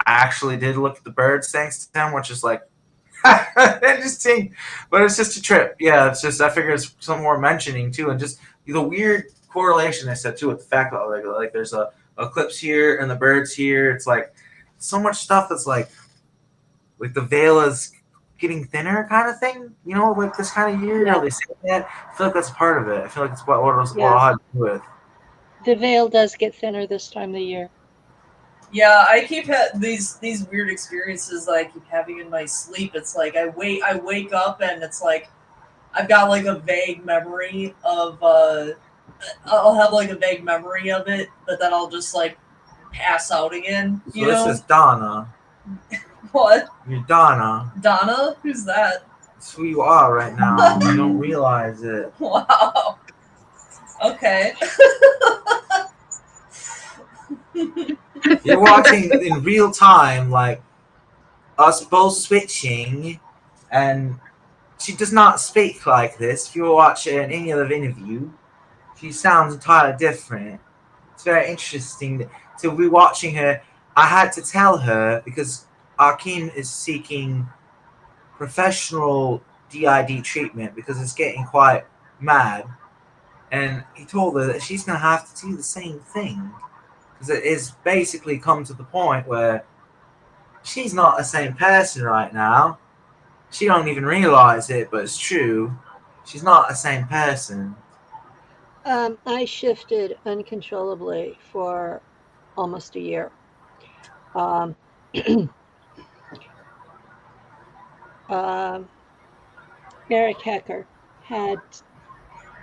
I actually did look at the birds thanks to him, which is like interesting, but it's just a trip. Yeah, it's just I figure it's something worth mentioning too, and just the weird correlation I said too with the fact that like there's a eclipse here and the birds here. It's like so much stuff that's like the veil is getting thinner kind of thing. Like this kind of year. Yeah. They say that. I feel like that's part of it. I feel like it's what it was Yeah. all had to do with. The veil does get thinner this time of the year. Yeah, I keep these weird experiences that I keep having in my sleep. It's like I wake up and it's like I've got like a vague memory of I'll have like a vague memory of it, but then I'll just like pass out again. So this is Donna. What? You're Donna. Donna? Who's that? That's who you are right now. You don't realize it. Wow. Okay. You're watching in real time, like us both switching, and she does not speak like this. If you were watching any other interview, she sounds entirely different. It's very interesting to be watching her. I had to tell her because Arkheim is seeking professional DID treatment because it's getting quite mad, and he told her that she's going to have to do the same thing. Because it is basically come to the point where she's not the same person right now. She don't even realize it, but it's true. She's not the same person. I shifted uncontrollably for almost a year. Eric Hecker had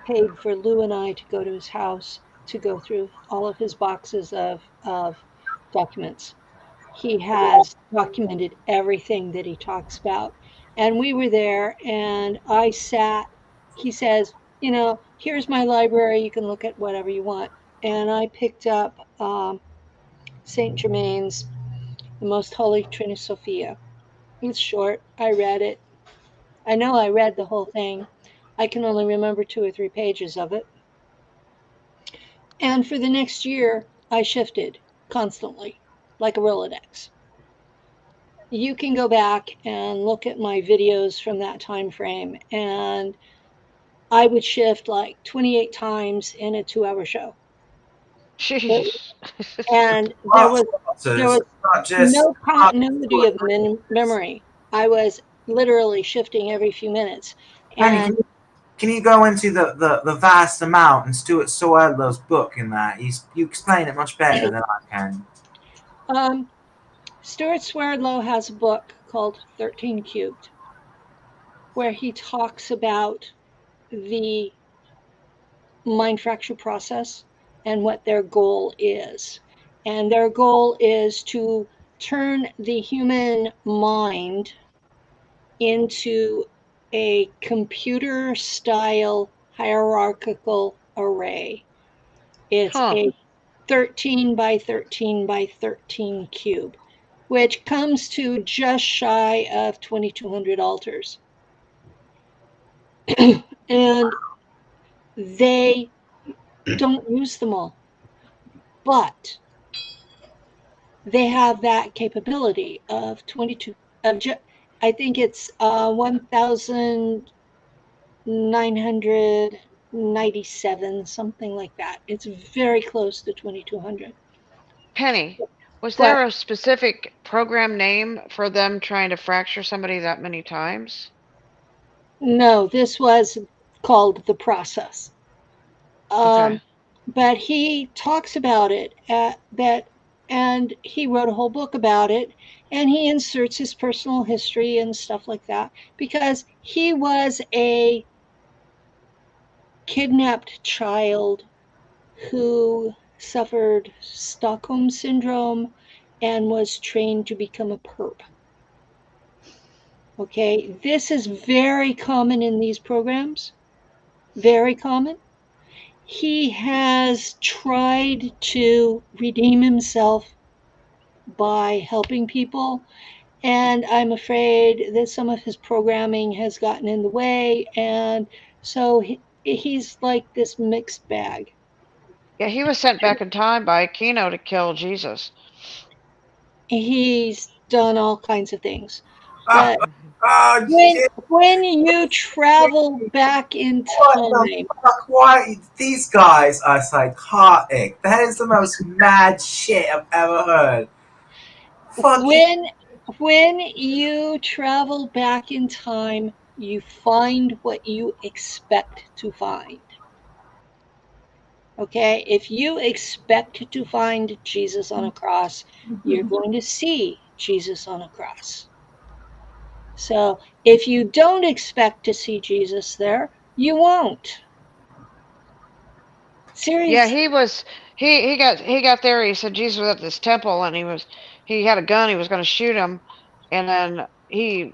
paid for Lou and I to go to his house to go through all of his boxes of documents. He has documented everything that he talks about. And we were there, and I sat, he says, here's my library, you can look at whatever you want. And I picked up St. Germain's The Most Holy Trinity Sophia. It's short, I read it. I know I read the whole thing. I can only remember 2 or 3 pages of it. And for the next year, I shifted constantly, like a Rolodex. You can go back and look at my videos from that time frame, and I would shift like 28 times in a 2-hour show. Jeez. And there was no continuity of memory. I was literally shifting every few minutes. And can you go into the vast amount in Stuart Swerdlow's book in that? You explain it much better than I can. Stuart Swerdlow has a book called 13 Cubed, where he talks about the mind fracture process and what their goal is. And their goal is to turn the human mind into a computer-style hierarchical array. It's a 13 by 13 by 13 cube, which comes to just shy of 2,200 altars. And they don't use them all, but they have that capability of 22, I think it's 1,997, something like that. It's very close to 2,200. Penny, Was there a specific program name for them trying to fracture somebody that many times? No, this was called The Process. Okay. But he talks about it and he wrote a whole book about it, and he inserts his personal history and stuff like that because he was a kidnapped child who suffered Stockholm syndrome and was trained to become a perp. Okay, this is very common in these programs, very common. He has tried to redeem himself by helping people, and I'm afraid that some of his programming has gotten in the way, and so he's like this mixed bag. Yeah, he was sent back in time by Kino to kill Jesus. He's done all kinds of things. Ah, But shit. when you travel back in What the time, fuck? Why? These guys are psychotic. That is the most mad shit I've ever heard. when you travel back in time, you find what you expect to find. Okay, if you expect to find Jesus on a cross, you're going to see Jesus on a cross. So if you don't expect to see Jesus there, you won't. Seriously. Yeah, he got there. He said Jesus was at this temple, and he had a gun. He was going to shoot him, and then he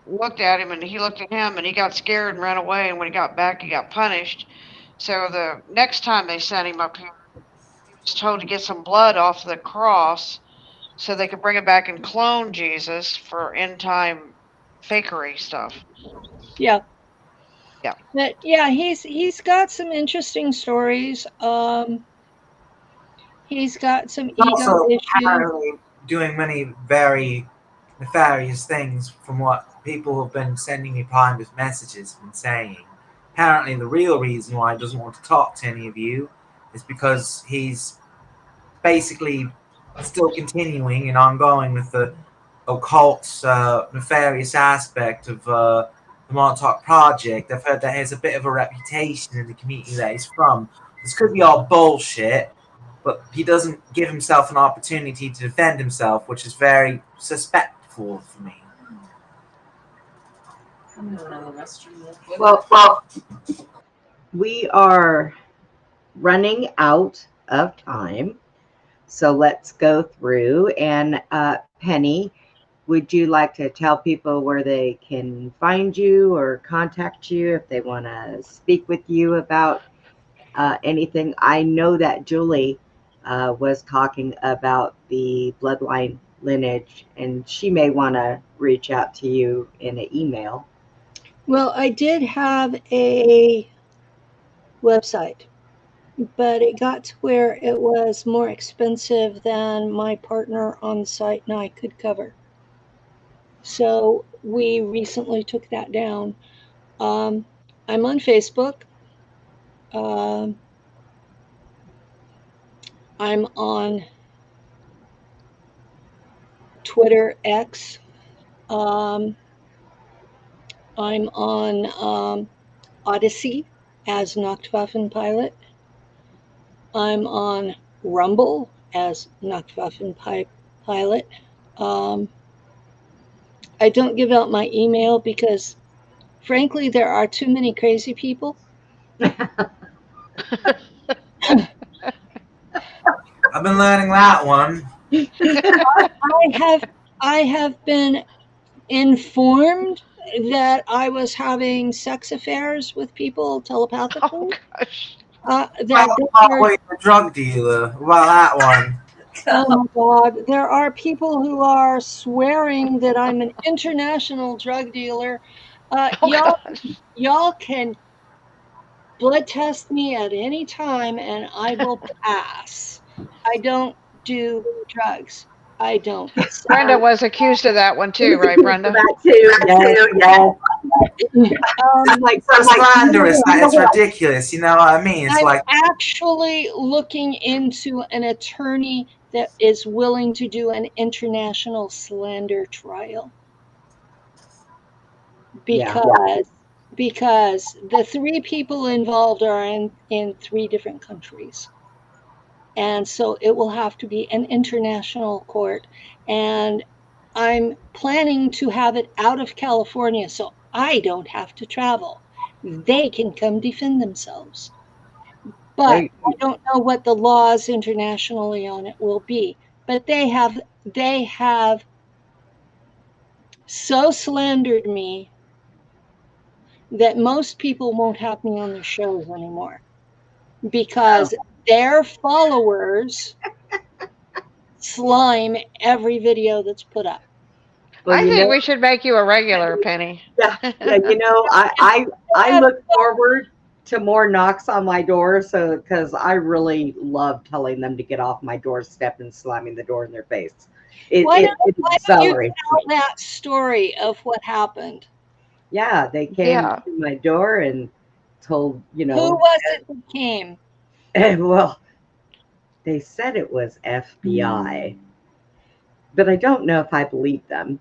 looked at him, and he looked at him, and he got scared and ran away. And when he got back, he got punished. So the next time they sent him up here, he was told to get some blood off the cross so they could bring him back and clone Jesus for end time fakery stuff. Yeah. Yeah. But yeah, he's got some interesting stories. He's got some ego Also, issues. apparently doing many very nefarious things from what people have been sending me private messages and saying. Apparently, the real reason why he doesn't want to talk to any of you is because he's basically still continuing and ongoing with the occult, nefarious aspect of the Montauk Project. I've heard that he has a bit of a reputation in the community that he's from. This could be all bullshit, but he doesn't give himself an opportunity to defend himself, which is very suspectful for me. Well, we are running out of time, so let's go through. And Penny, would you like to tell people where they can find you or contact you if they want to speak with you about anything? I know that Julie was talking about the bloodline lineage, and she may want to reach out to you in an email. Well, I did have a website, but it got to where it was more expensive than my partner on the site and I could cover. So we recently took that down. I'm on Facebook. I'm on Twitter X. I'm on Odyssey as Nachtwaffenpilot. I'm on Rumble as Nachtwaffenpilot. I don't give out my email because, frankly, there are too many crazy people. I've been learning that one. I have been informed that I was having sex affairs with people telepathically. Oh gosh. Wait, a drug dealer. What about that one? Oh my God. There are people who are swearing that I'm an international drug dealer. Y'all can blood test me at any time and I will pass. I don't do drugs. I don't. Brenda was accused of that one too, right, Brenda? That too, yeah. Like so slanderous. It's ridiculous. You know what I mean? It's I'm like actually looking into an attorney that is willing to do an international slander trial. Because the 3 people involved are in 3 different countries. And so it will have to be an international court. And I'm planning to have it out of California so I don't have to travel. They can come defend themselves. But I don't know what the laws internationally on it will be. But they have so slandered me that most people won't have me on their shows anymore because their followers slime every video that's put up. Well, I think we should make you a regular, Penny. Yeah, you know, I look forward to more knocks on my door, so because I really love telling them to get off my doorstep and slamming the door in their face. Why don't you tell that story of what happened? Yeah, they came to my door and told, you know. Who was it that came? Well, they said it was FBI, but I don't know if I believe them.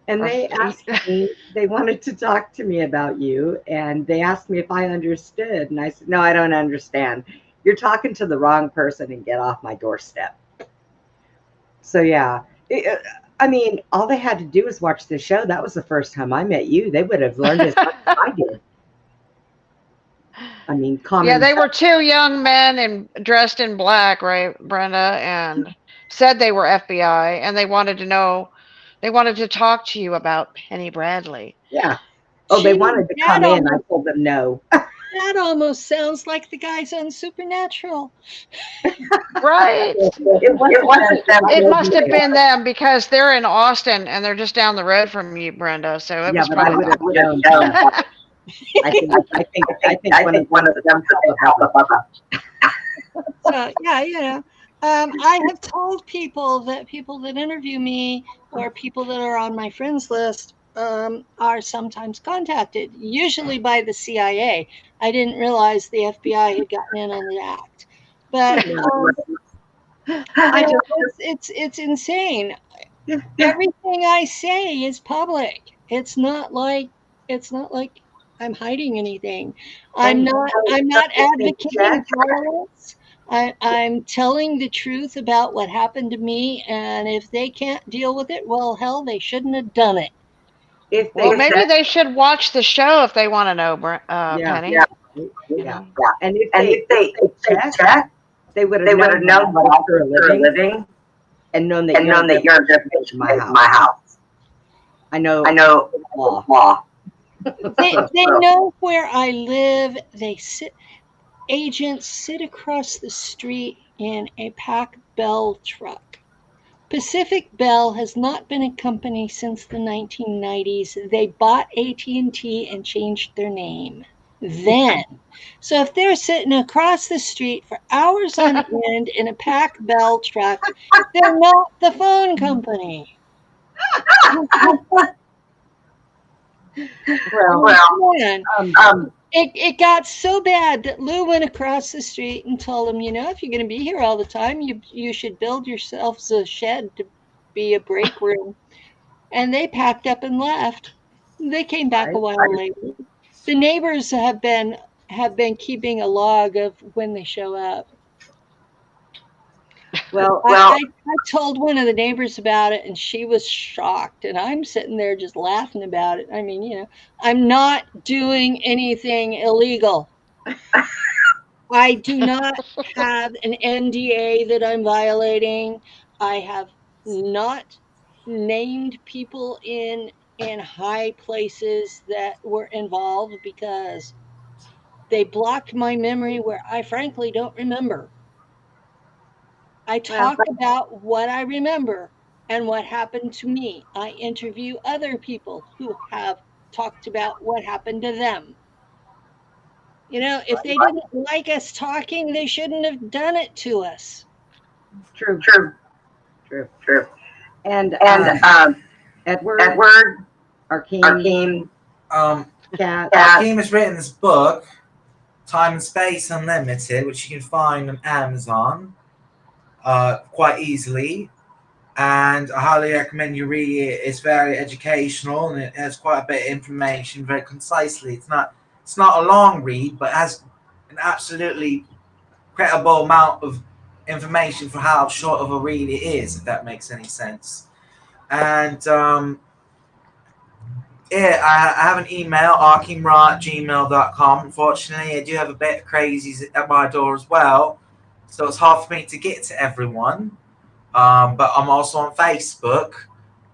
And they asked me, they wanted to talk to me about you, and they asked me if I understood. And I said, no, I don't understand. You're talking to the wrong person and get off my doorstep. So, yeah. I mean, all they had to do was watch the show. That was the first time I met you. They would have learned as much as I did. I mean, yeah, they were 2 young men and dressed in black, right, Brenda, and said they were FBI, and they wanted to know, they wanted to talk to you about Penny Bradley. Yeah. Oh, they wanted to come in. I told them no. That almost sounds like the guys on Supernatural. Right. It must have been them because they're in Austin and they're just down the road from you, Brenda. So it was probably them. I think one of them So yeah, you know, I have told people that interview me or people that are on my friends list are sometimes contacted, usually by the CIA. I didn't realize the FBI had gotten in on the act, but it's insane. Everything I say is public. It's not like I'm hiding anything. I'm not advocating violence. I'm telling the truth about what happened to me, and if they can't deal with it, well, hell, they shouldn't have done it. Well, maybe they should watch the show if they want to know, Penny. Yeah. And if they check, they would have known what for a living and known that you're in my house. I know law. They know where I live. Agents sit across the street in a Pac Bell truck. Pacific Bell has not been a company since the 1990s. They bought AT&T and changed their name then. So if they're sitting across the street for hours on end in a Pac Bell truck, they're not the phone company. It got so bad that Lou went across the street and told him, you know, if you're going to be here all the time, you should build yourselves a shed to be a break room. And they packed up and left. They came back a while later. The neighbors have been keeping a log of when they show up. Well, I told one of the neighbors about it, and she was shocked. And I'm sitting there just laughing about it. I mean, you know, I'm not doing anything illegal. I do not have an NDA that I'm violating. I have not named people in high places that were involved because they blocked my memory where I frankly don't remember. I talk about what I remember and what happened to me. I interview other people who have talked about what happened to them. You know, if they didn't like us talking, they shouldn't have done it to us. True. And Edward Arkheim, Arkheim has written this book, Time and Space Unlimited, which you can find on Amazon. quite easily. And I highly recommend you read it. It's very educational and it has quite a bit of information very concisely. It's not a long read, but it has an absolutely credible amount of information for how short of a read it is, if that makes any sense. And yeah, I have an email, arkheimra@gmail.com. Unfortunately, I do have a bit of crazies at my door as well, so it's hard for me to get to everyone. But I'm also on Facebook,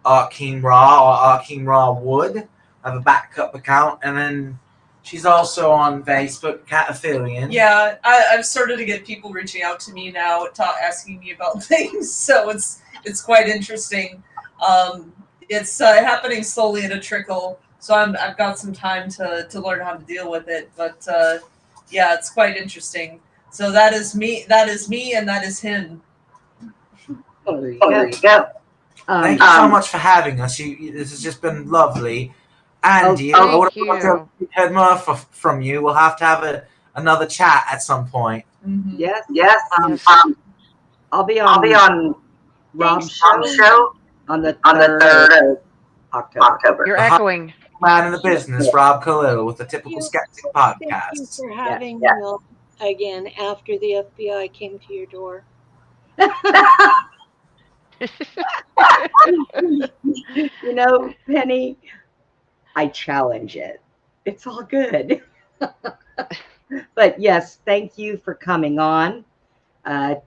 Arkheim Ra or Arkheim Ra Wood. I have a backup account, and then she's also on Facebook, Cataphilian. Yeah, I've started to get people reaching out to me now, asking me about things, so it's quite interesting. It's happening slowly at a trickle, so I've got some time to learn how to deal with it. But yeah, it's quite interesting. So that is me, and that is him. There you go. Thank you so much for having us. This has just been lovely. Andy, I would have loved to hear more from you. We'll have to have another chat at some point. Mm-hmm. Yes. I'll be on Rob's show on the 3rd of October. You're echoing. Man in the business, Rob Khalil, with the Typical Skeptic podcast. Thank you for having me again after the FBI came to your door. You know, Penny, I challenge it. It's all good. But yes, thank you for coming on.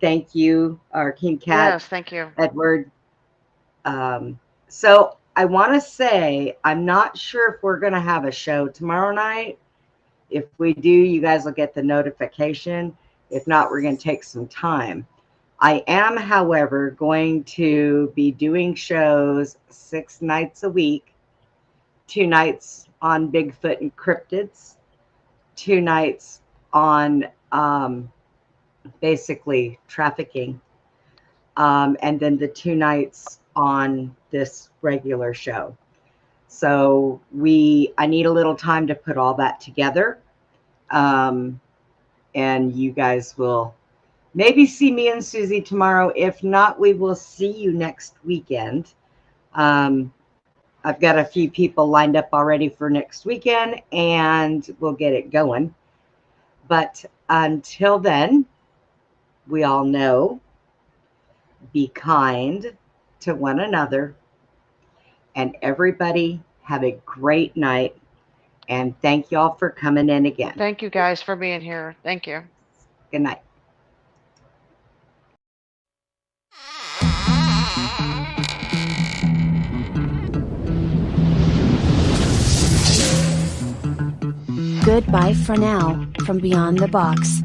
Thank you, our King Cat. Yes, thank you, Edward. So I want to say, I'm not sure if we're going to have a show tomorrow night. If we do, you guys will get the notification. If not, we're going to take some time. I am, however, going to be doing shows 6 nights a week, 2 nights on Bigfoot and cryptids, 2 nights on basically trafficking, and then the 2 nights on this regular show. So I need a little time to put all that together, and you guys will maybe see me and Susie tomorrow. If not, we will see you next weekend. I've got a few people lined up already for next weekend, and we'll get it going. But until then, we all know, be kind to one another, and everybody have a great night. And thank you all for coming in again. thank you guys for being here. Thank you. Good night. Goodbye for now, from Beyond the Box.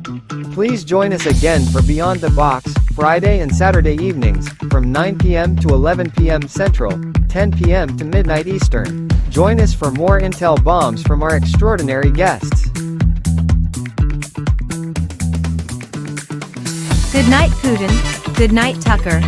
Please join us again for Beyond the Box, Friday and Saturday evenings, from 9 p.m. to 11 p.m. Central, 10 p.m. to midnight Eastern. Join us for more intel bombs from our extraordinary guests. Good night, Putin. Good night, Tucker.